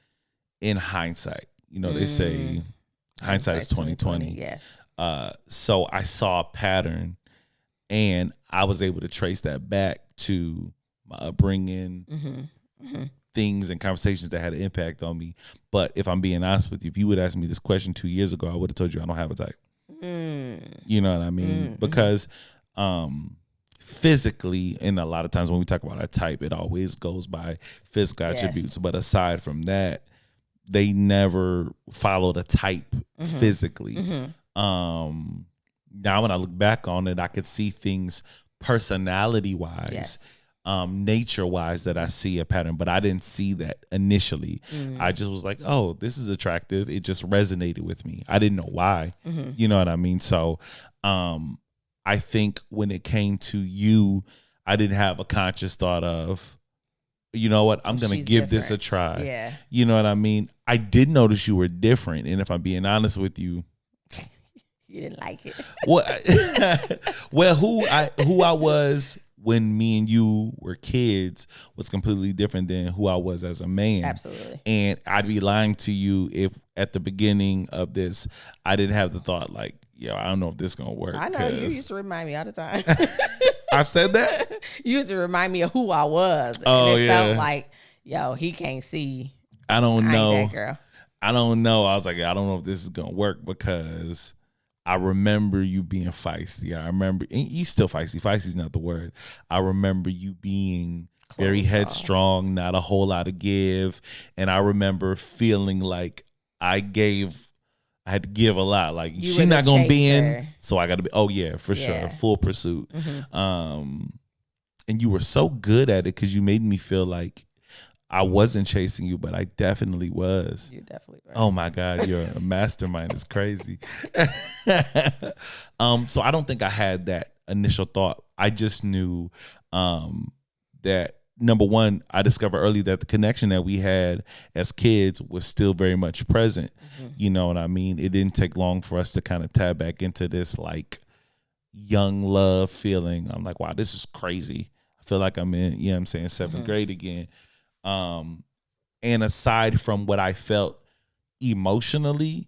in hindsight. They say hindsight is 20/20. Yes. So I saw a pattern, and I was able to trace that back to my upbringing, things and conversations that had an impact on me. But if I'm being honest with you, if you would ask me this question 2 years ago, I would have told you I don't have a type. You know what I mean? Because physically, and a lot of times when we talk about our type, it always goes by physical attributes. But aside from that, they never followed a type physically. Now when I look back on it, I could see things personality wise, nature wise, that I see a pattern, but I didn't see that initially. I just was like, oh, this is attractive. It just resonated with me. I didn't know why. You know what I mean? So I think when it came to you, I didn't have a conscious thought of, you know what, I'm going to give this a try. Yeah. You know what I mean? I did notice you were different. And if I'm being honest with you, you didn't like it. Well, who I was when me and you were kids was completely different than who I was as a man. Absolutely. And I'd be lying to you if at the beginning of this, I didn't have the thought like, I don't know if this is going to work. I know, you used to remind me all the time. I've said that? You used to remind me of who I was. Oh, and it felt like, he can't see. I don't know. I ain't that girl. I don't know. I was like, I don't know if this is going to work, because I remember you being feisty. I remember, and you still feisty. Feisty is not the word. I remember you being very headstrong, not a whole lot to give. And I remember feeling like I had to give a lot. Like, she's not going to be in, so I got to be, oh yeah, for sure. Full pursuit. And you were so good at it, because you made me feel like I wasn't chasing you, but I definitely was. You definitely were. Oh my God, you're a mastermind. It's crazy. So I don't think I had that initial thought. I just knew that, number one, I discovered early that the connection that we had as kids was still very much present. You know what I mean? It didn't take long for us to kind of tap back into this like young love feeling. I'm like, wow, this is crazy. I feel like I'm in, you know what I'm saying, seventh grade again. And aside from what I felt emotionally,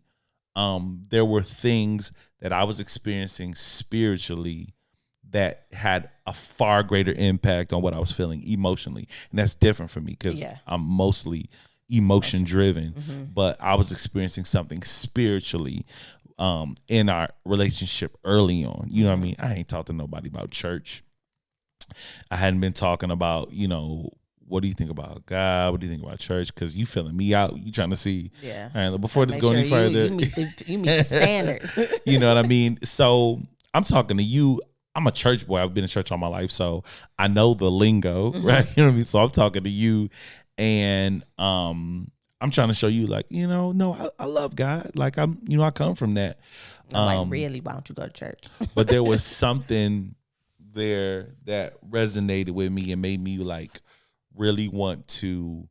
there were things that I was experiencing spiritually that had a far greater impact on what I was feeling emotionally. And that's different for me, because I'm mostly emotion driven, but I was experiencing something spiritually in our relationship early on. You know what I mean? I ain't talked to nobody about church. I hadn't been talking about, what do you think about God? What do you think about church? Because you feeling me out. You trying to see. Yeah. And before this go any further. You meet the standards. You know what I mean? So I'm talking to you. I'm a church boy. I've been in church all my life. So I know the lingo, right? You know what I mean? So I'm talking to you. And I'm trying to show you, like, no, I love God. Like, I come from that. I'm like, really? Why don't you go to church? But there was something there that resonated with me and made me like really want to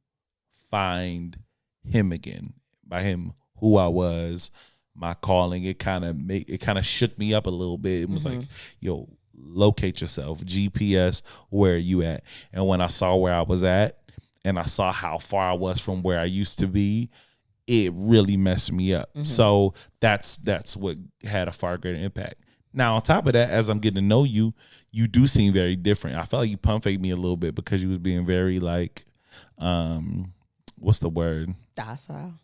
find him again. By him, who I was, my calling. It kind of shook me up a little bit. It was like, yo, locate yourself, GPS, where you at. And when I saw where I was at and I saw how far I was from where I used to be, it really messed me up. So that's what had a far greater impact. Now, on top of that, as I'm getting to know you, you do seem very different. I felt like you pump faked me a little bit because you was being very like, what's the word? Docile.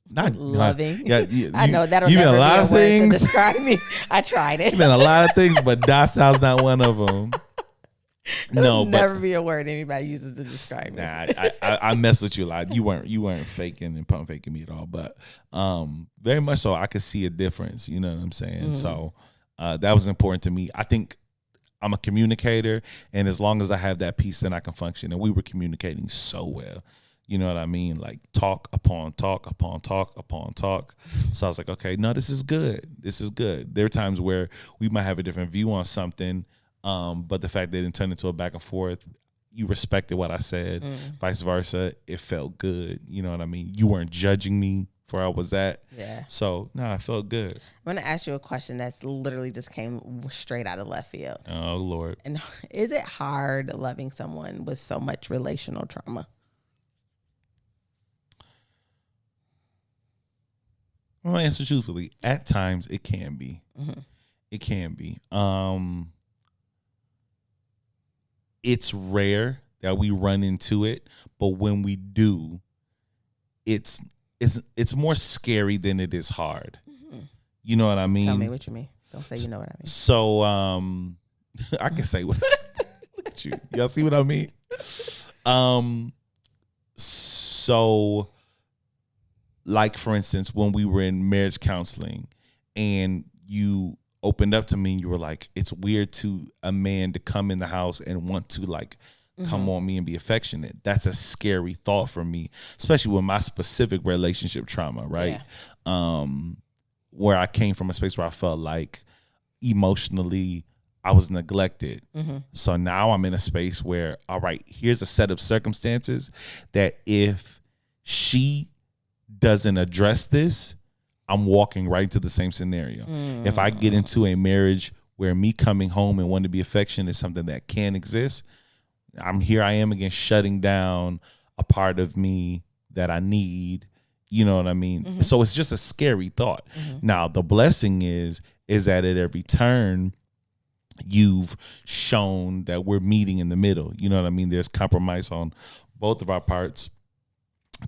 Not loving. Yeah, I know that'll you never mean a lot be a of word things to describe me. I tried it. You mean a lot of things, but docile's not one of them. It'll never be a word anybody uses to describe me. Nah, I mess with you a lot. You weren't faking and pump faking me at all, but very much so. I could see a difference. You know what I'm saying? So that was important to me. I think I'm a communicator, and as long as I have that piece, then I can function. And we were communicating so well. You know what I mean? Like talk upon talk upon talk upon talk. So I was like, okay, no, this is good. This is good. There are times where we might have a different view on something, but the fact that it didn't turn into a back and forth, you respected what I said, vice versa. It felt good. You know what I mean? You weren't judging me for where I was at. Yeah. So, no, I felt good. I'm going to ask you a question that's literally just came straight out of left field. Oh, Lord. And is it hard loving someone with so much relational trauma? I'm going to answer truthfully. At times, it can be. It can be. It's rare that we run into it, but when we do, it's more scary than it is hard. You know what I mean? Tell me what you mean. Don't say you know what I mean. So I can say what look at you. Y'all see what I mean? So like for instance, when we were in marriage counseling and you opened up to me and you were like, it's weird to a man to come in the house and want to like come on me and be affectionate. That's a scary thought for me, especially with my specific relationship trauma, right? Yeah. Where I came from a space where I felt like emotionally I was neglected. So now I'm in a space where, all right, here's a set of circumstances that if she doesn't address this, I'm walking right into the same scenario. If I get into a marriage where me coming home and wanting to be affectionate is something that can exist, I am again shutting down a part of me that I need. You know what I mean? So it's just a scary thought. Now, the blessing is that at every turn, you've shown that we're meeting in the middle. You know what I mean? There's compromise on both of our parts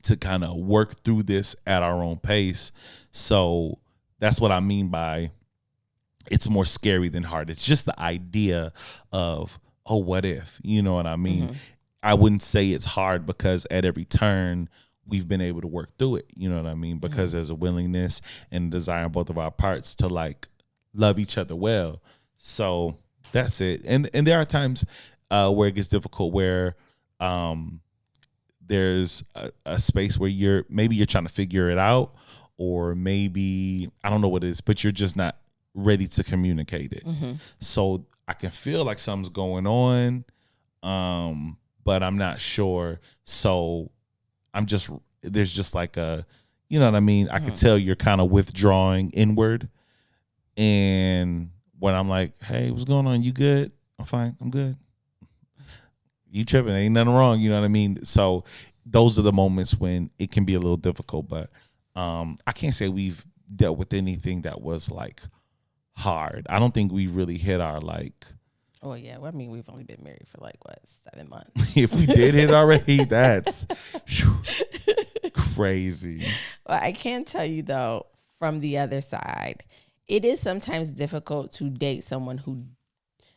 to kind of work through this at our own pace. So that's what I mean by it's more scary than hard. It's just the idea of, oh, what if? You know what I mean? I wouldn't say it's hard because at every turn we've been able to work through it. You know what I mean? Because there's a willingness and desire on both of our parts to like love each other well. So that's it. And there are times where it gets difficult where there's a space where you're trying to figure it out, or maybe I don't know what it is, but you're just not ready to communicate it. So I can feel like something's going on, but I'm not sure. So there's just like a, you know what I mean? I can tell you're kind of withdrawing inward. And when I'm like, hey, what's going on? You good? I'm fine. I'm good. You tripping? Ain't nothing wrong. You know what I mean? So those are the moments when it can be a little difficult, but I can't say we've dealt with anything that was like hard. I don't think we really hit our like. Oh yeah, well, I mean we've only been married for like 7 months. If we did hit already, that's crazy. Well, I can tell you though, from the other side, it is sometimes difficult to date someone who.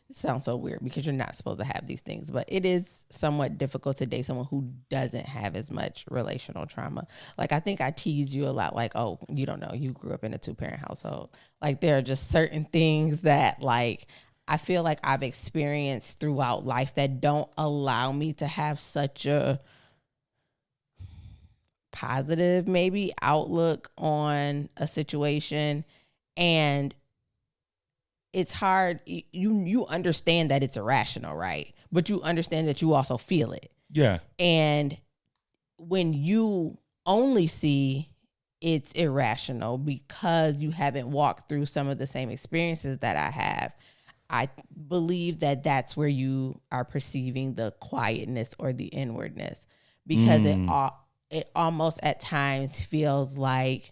It sounds so weird because you're not supposed to have these things, but it is somewhat difficult to date someone who doesn't have as much relational trauma. Like, I think I teased you a lot, like, oh, you don't know, you grew up in a 2-parent household. Like, there are just certain things that, like, I feel like I've experienced throughout life that don't allow me to have such a positive, maybe, outlook on a situation. And it's hard. You understand that it's irrational, right? But you understand that you also feel it. Yeah. And when you only see it's irrational because you haven't walked through some of the same experiences that I have, I believe that that's where you are perceiving the quietness or the inwardness, because it almost at times feels like,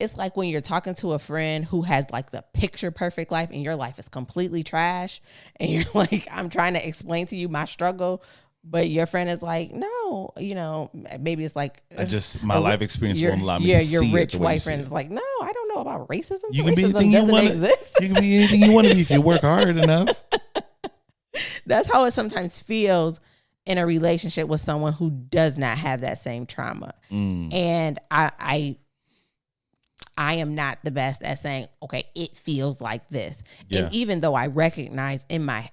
it's like when you're talking to a friend who has like the picture perfect life and your life is completely trash. And you're like, I'm trying to explain to you my struggle, but your friend is like, no, maybe it's like, my life experience won't allow me to see it. Your rich white friend is like, no, I don't know about racism. You can racism be anything you want. You can be anything you want to be if you work hard enough. That's how it sometimes feels in a relationship with someone who does not have that same trauma. And I am not the best at saying, okay, it feels like this. Yeah. And even though I recognize in my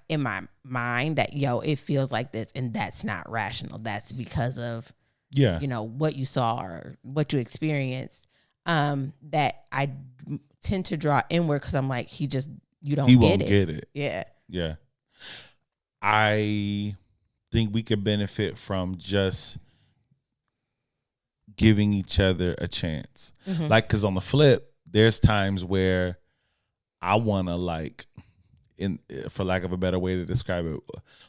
mind that, it feels like this, and that's not rational. That's because of, what you saw or what you experienced, that I tend to draw inward, because I'm like, he won't get it. Yeah. Yeah. I think we could benefit from just giving each other a chance. Like, because on the flip, there's times where I want to, for lack of a better way to describe it,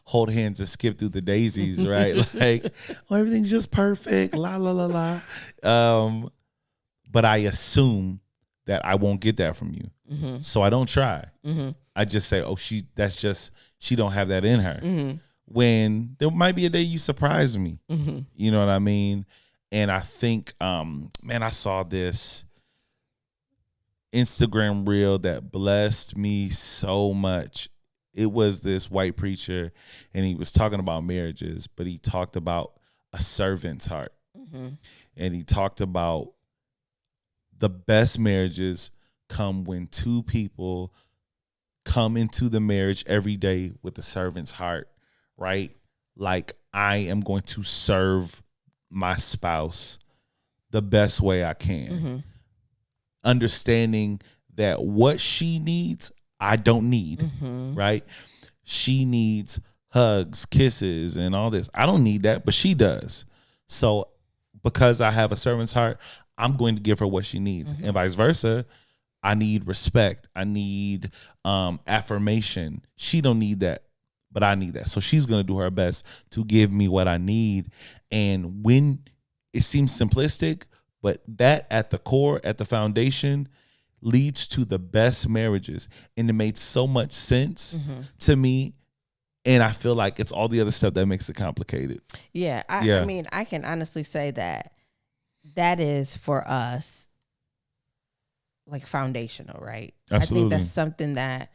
hold hands and skip through the daisies, right? Like, everything's just perfect, la la la la. But I assume that I won't get that from you, so I don't try. I just say, she don't have that in her. When there might be a day you surprise me, you know what I mean? And I think, I saw this Instagram reel that blessed me so much. It was this white preacher, and he was talking about marriages, but he talked about a servant's heart. And he talked about the best marriages come when two people come into the marriage every day with a servant's heart, right? Like, I am going to serve my spouse the best way I can. Understanding that what she needs, I don't need, right? She needs hugs, kisses, and all this. I don't need that, but she does. So because I have a servant's heart, I'm going to give her what she needs, and vice versa. I need respect. I need affirmation. She don't need that, but I need that. So she's going to do her best to give me what I need. And when it seems simplistic, but that at the core, at the foundation, leads to the best marriages. And it made so much sense to me. And I feel like it's all the other stuff that makes it complicated. Yeah. I mean, I can honestly say that is for us like foundational, right? Absolutely. I think that's something that,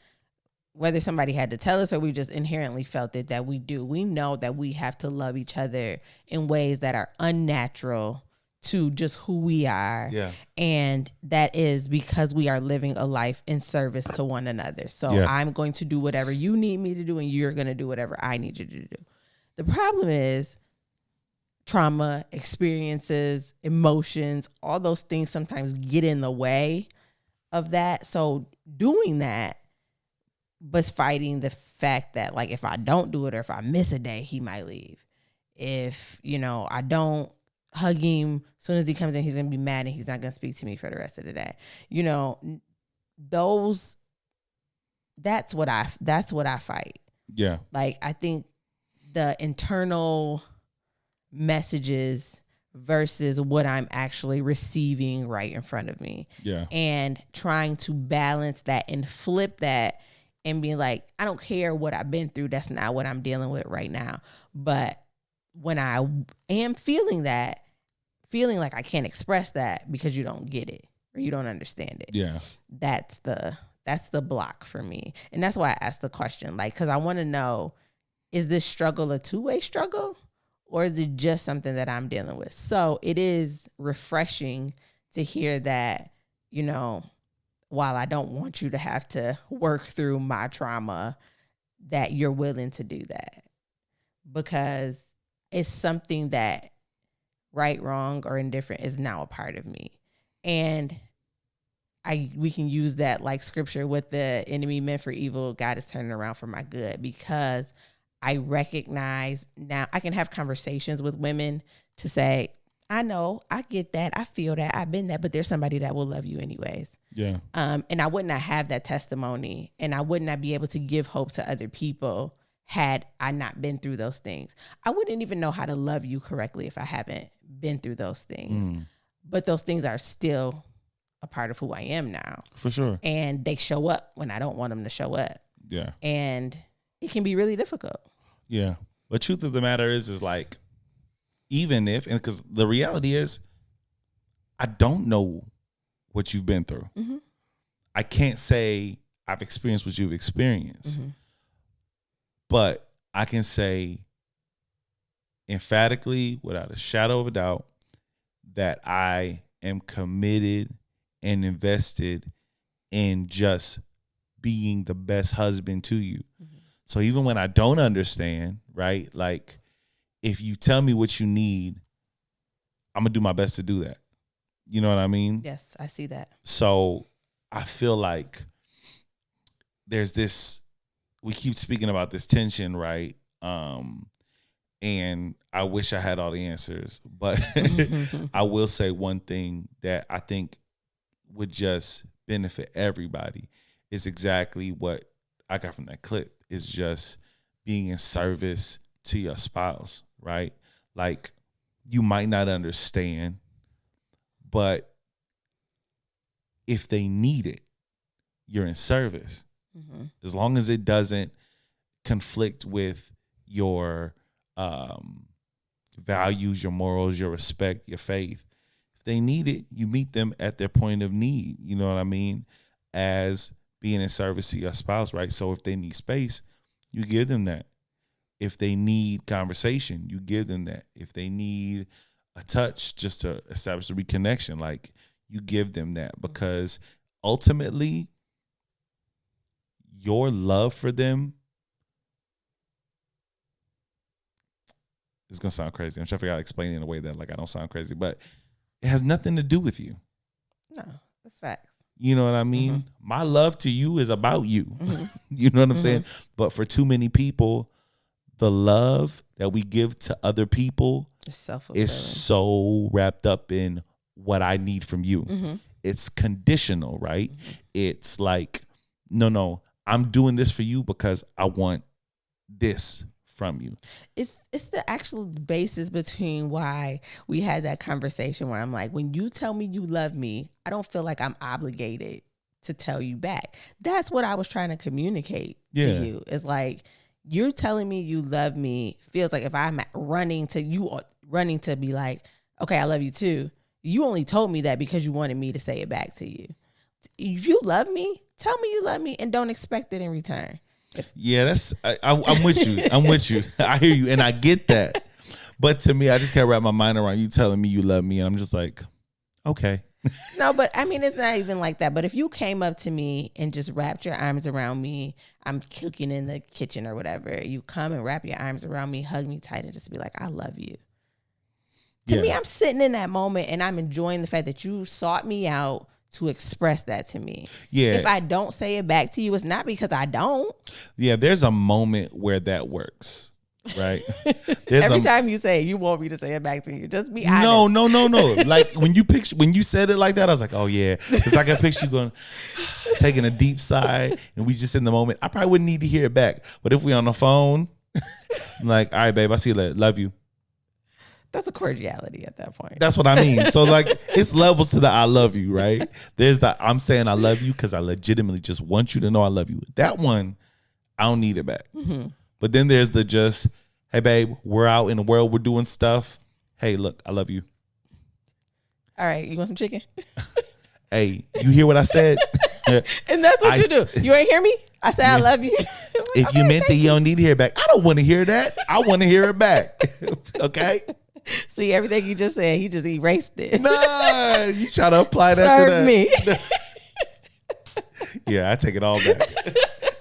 whether somebody had to tell us or we just inherently felt it, that we do. We know that we have to love each other in ways that are unnatural to just who we are. Yeah. And that is because we are living a life in service to one another. So I'm going to do whatever you need me to do, and you're going to do whatever I need you to do. The problem is trauma, experiences, emotions, all those things sometimes get in the way of that. So doing that, but fighting the fact that, like, if I don't do it or if I miss a day, he might leave. If, I don't hug him, as soon as he comes in, he's going to be mad and he's not going to speak to me for the rest of the day. That's what I fight. Yeah. Like, I think the internal messages versus what I'm actually receiving right in front of me. Yeah. And trying to balance that and flip that and being like, I don't care what I've been through. That's not what I'm dealing with right now. But when I am feeling like I can't express that because you don't get it or you don't understand it. Yeah. That's the block for me. And that's why I asked the question, like, because I want to know, is this struggle a two-way struggle or is it just something that I'm dealing with? So it is refreshing to hear that, while I don't want you to have to work through my trauma, that you're willing to do that, because it's something that, right, wrong, or indifferent, is now a part of me. And we can use that like scripture with the enemy meant for evil, God is turning around for my good, because I recognize now I can have conversations with women to say, I know, I get that, I feel that, I've been that, but there's somebody that will love you anyways. Yeah. And I would not have that testimony, and I would not be able to give hope to other people had I not been through those things. I wouldn't even know how to love you correctly if I haven't been through those things. But those things are still a part of who I am now. For sure. And they show up when I don't want them to show up. Yeah. And it can be really difficult. Yeah. But truth of the matter is like, even if, and because the reality is, I don't know what you've been through. Mm-hmm. I can't say I've experienced what you've experienced. Mm-hmm. But I can say emphatically, without a shadow of a doubt, that I am committed and invested in just being the best husband to you. Mm-hmm. So even when I don't understand, right? Like, if you tell me what you need, I'm going to do my best to do that. You know what I mean? Yes, I see that. So I feel like there's this, we keep speaking about this tension, right? And I wish I had all the answers, but I will say one thing that I think would just benefit everybody is exactly what I got from that clip, is just being in service to your spouse, right? Like, you might not understand, but if they need it, you're in service. Mm-hmm. As long as it doesn't conflict with your values, your morals, your respect, your faith. If they need it, you meet them at their point of need. You know what I mean? As being in service to your spouse, right? So if they need space, you give them that. If they need conversation, you give them that. If they need a touch just to establish a reconnection, like, you give them that, because ultimately your love for them is going to sound crazy. I'm trying to figure out explaining it in a way that, like, I don't sound crazy, but it has nothing to do with you. No, that's facts. You know what I mean? Mm-hmm. My love to you is about you. Mm-hmm. You know what I'm saying? But for too many people, the love that we give to other people is so wrapped up in what I need from you. Mm-hmm. It's conditional, right? Mm-hmm. It's like, no, I'm doing this for you because I want this from you. It's the actual basis between why we had that conversation where I'm like, when you tell me you love me, I don't feel like I'm obligated to tell you back. That's what I was trying to communicate to you. It's like, you're telling me you love me feels like if I'm running to be like, okay, I love you too. You only told me that because you wanted me to say it back to you. If you love me, tell me you love me and don't expect it in return. Yeah, I'm with you. I'm with you. I hear you and I get that. But to me, I just can't wrap my mind around you telling me you love me. And I'm just like, okay. No, but I mean, it's not even like that. But if you came up to me and just wrapped your arms around me, I'm cooking in the kitchen or whatever. You come and wrap your arms around me, hug me tight, and just be like, I love you. To me, I'm sitting in that moment and I'm enjoying the fact that you sought me out to express that to me. Yeah. If I don't say it back to you, it's not because I don't. Yeah, there's a moment where that works. Right. Every time you say it, you want me to say it back to you. Just be honest. No. Like when you said it like that, I was like, oh yeah. It's like I picture you going, taking a deep sigh, and we just in the moment. I probably wouldn't need to hear it back. But if we on the phone, I'm like, all right, babe, I see you later. Love you. That's a cordiality at that point. That's what I mean. So like, it's levels to the I love you, right? There's the I'm saying I love you because I legitimately just want you to know I love you. That one, I don't need it back. Mm-hmm. But then there's the just, hey, babe, we're out in the world. We're doing stuff. Hey, look, I love you. All right. You want some chicken? Hey, you hear what I said? And that's what you do. You ain't hear me? I said, I love you. Like, if you meant it, you don't need to hear it back. I don't want to hear that. I want to hear it back. Okay? See, everything you just said, he just erased it. Nah, you try to apply that Serve to that. me. Yeah, I take it all back.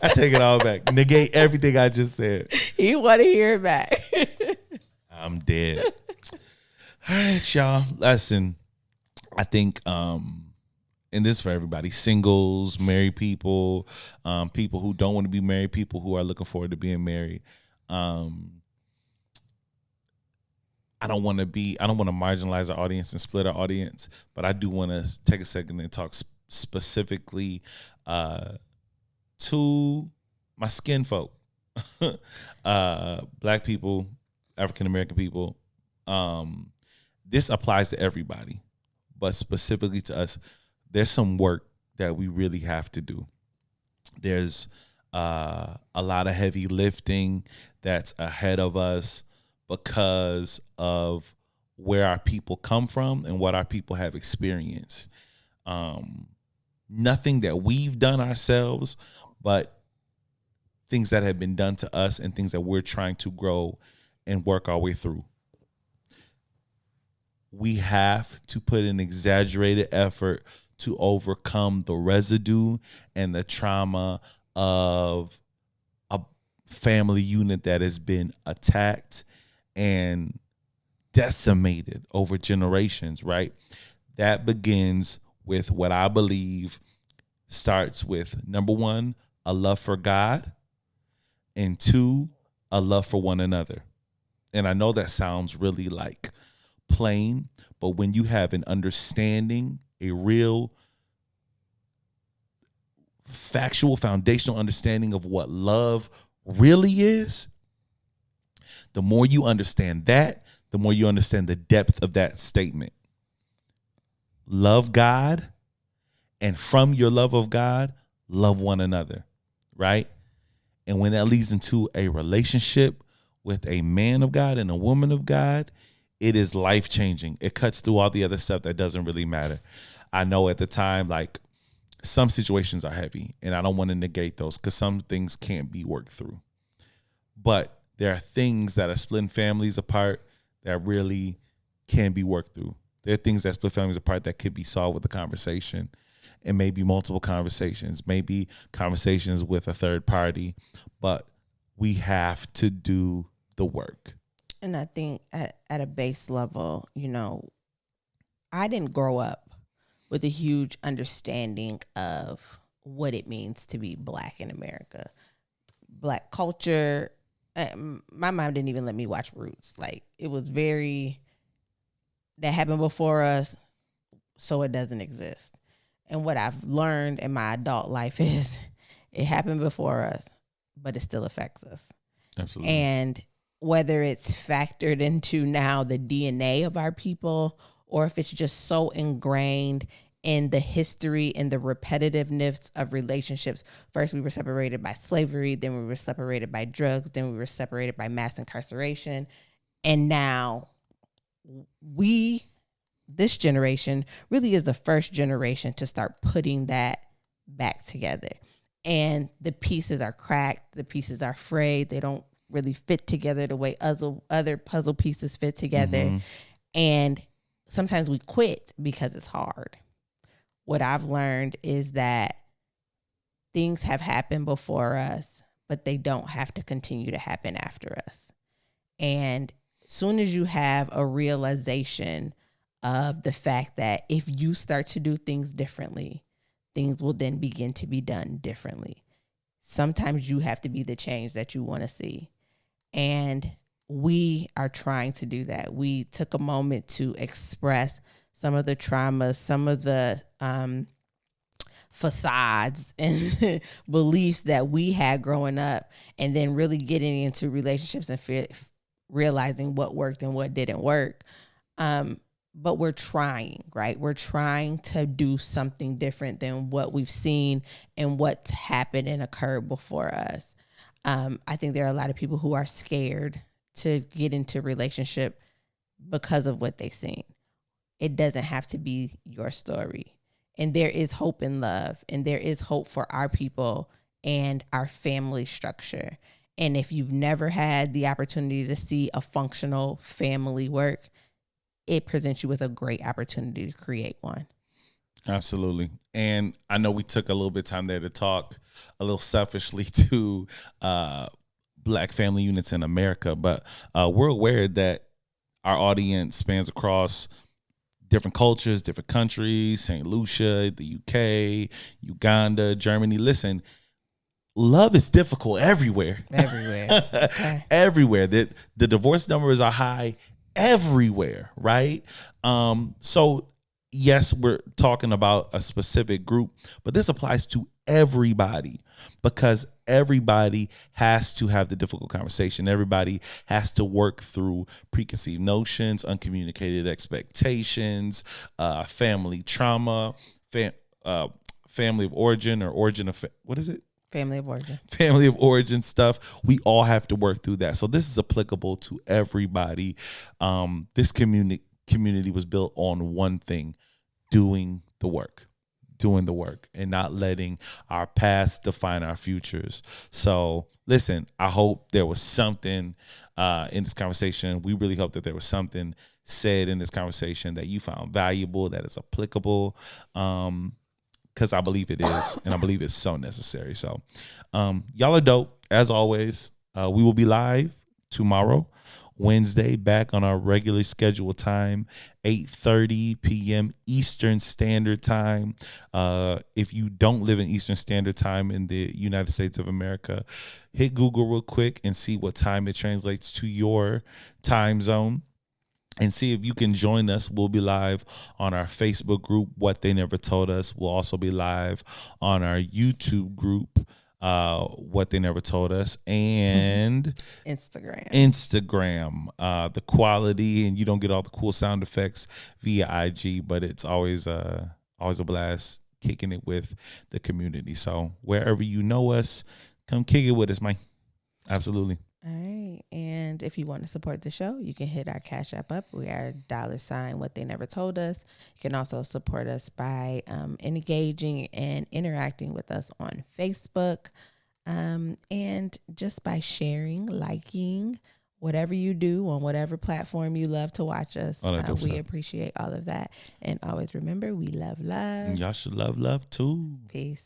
I take it all back. Negate everything I just said. You want to hear it back. I'm dead. All right, y'all. Listen, I think, and this is for everybody, singles, married people, people who don't want to be married, people who are looking forward to being married. I don't want to marginalize our audience and split our audience, but I do want to take a second and talk specifically to my skin folk, Black people, African American people. This applies to everybody, but specifically to us, there's some work that we really have to do. There's a lot of heavy lifting that's ahead of us because of where our people come from and what our people have experienced. Nothing that we've done ourselves, but things that have been done to us and things that we're trying to grow and work our way through. We have to put an exaggerated effort to overcome the residue and the trauma of a family unit that has been attacked and decimated over generations, right? That begins with what I believe starts with, number one, a love for God, and two, a love for one another. And I know that sounds really like plain, but when you have an understanding, a real factual foundational understanding of what love really is, the more you understand that, the more you understand the depth of that statement. Love God, and from your love of God, love one another, right? And when that leads into a relationship with a man of God and a woman of God, it is life-changing. It cuts through all the other stuff that doesn't really matter. I know at the time, like, some situations are heavy, and I don't want to negate those because some things can't be worked through. But there are things that are splitting families apart that really can be worked through. There are things that split families apart that could be solved with a conversation, and maybe multiple conversations, maybe conversations with a third party, but we have to do the work. And I think at a base level, you know, I didn't grow up with a huge understanding of what it means to be Black in America. Black culture. My mom didn't even let me watch Roots. Like, it was very, that happened before us, so it doesn't exist. And what I've learned in my adult life is it happened before us, but it still affects us. Absolutely. And whether it's factored into now the DNA of our people, or if it's just so ingrained in the history and the repetitiveness of relationships. First, we were separated by slavery. Then we were separated by drugs. Then we were separated by mass incarceration. And now this generation really is the first generation to start putting that back together. And the pieces are cracked. The pieces are frayed. They don't really fit together the way other puzzle pieces fit together. Mm-hmm. And sometimes we quit because it's hard. What I've learned is that things have happened before us, but they don't have to continue to happen after us. And as soon as you have a realization of the fact that if you start to do things differently, things will then begin to be done differently. Sometimes you have to be the change that you want to see. And we are trying to do that. We took a moment to express some of the traumas, some of the facades and beliefs that we had growing up, and then really getting into relationships and realizing what worked and what didn't work. But we're trying, right? We're trying to do something different than what we've seen and what's happened and occurred before us. I think there are a lot of people who are scared to get into relationship because of what they've seen. It doesn't have to be your story. And there is hope in love, and there is hope for our people and our family structure. And if you've never had the opportunity to see a functional family work, it presents you with a great opportunity to create one. Absolutely. And I know we took a little bit of time there to talk a little selfishly to Black family units in America, but we're aware that our audience spans across different cultures, different countries, St. Lucia, the UK, Uganda, Germany. Listen, love is difficult everywhere. Everywhere. Everywhere. The divorce numbers are high everywhere, right? So yes, we're talking about a specific group, but this applies to everybody because everybody has to have the difficult conversation. Everybody has to work through preconceived notions, uncommunicated expectations, family trauma, family of origin or origin of what is it? Family of origin. Family of origin stuff. We all have to work through that. So this is applicable to everybody. This community was built on one thing: doing the work and not letting our past define our futures. So listen, I hope there was something in this conversation. We really hope that there was something said in this conversation that you found valuable, that is applicable. Because I believe it is, and I believe it's so necessary. So y'all are dope, as always. We will be live tomorrow, Wednesday, back on our regularly scheduled time, 8:30 p.m. Eastern Standard Time. If you don't live in Eastern Standard Time in the United States of America, hit Google real quick and see what time it translates to your time zone. And see if you can join us. We'll be live on our Facebook group, What They Never Told Us. We'll also be live on our YouTube group, What They Never Told Us, and Instagram. The quality, and you don't get all the cool sound effects via IG, but it's always a blast kicking it with the community. So wherever you know us, come kick it with us, man. Absolutely. All right. And if you want to support the show, you can hit our Cash App up. We are $ What They Never Told Us. You can also support us by engaging and interacting with us on Facebook. And just by sharing, liking, whatever you do on whatever platform you love to watch us. We appreciate all of that. And always remember, we love love. Y'all should love too. Peace.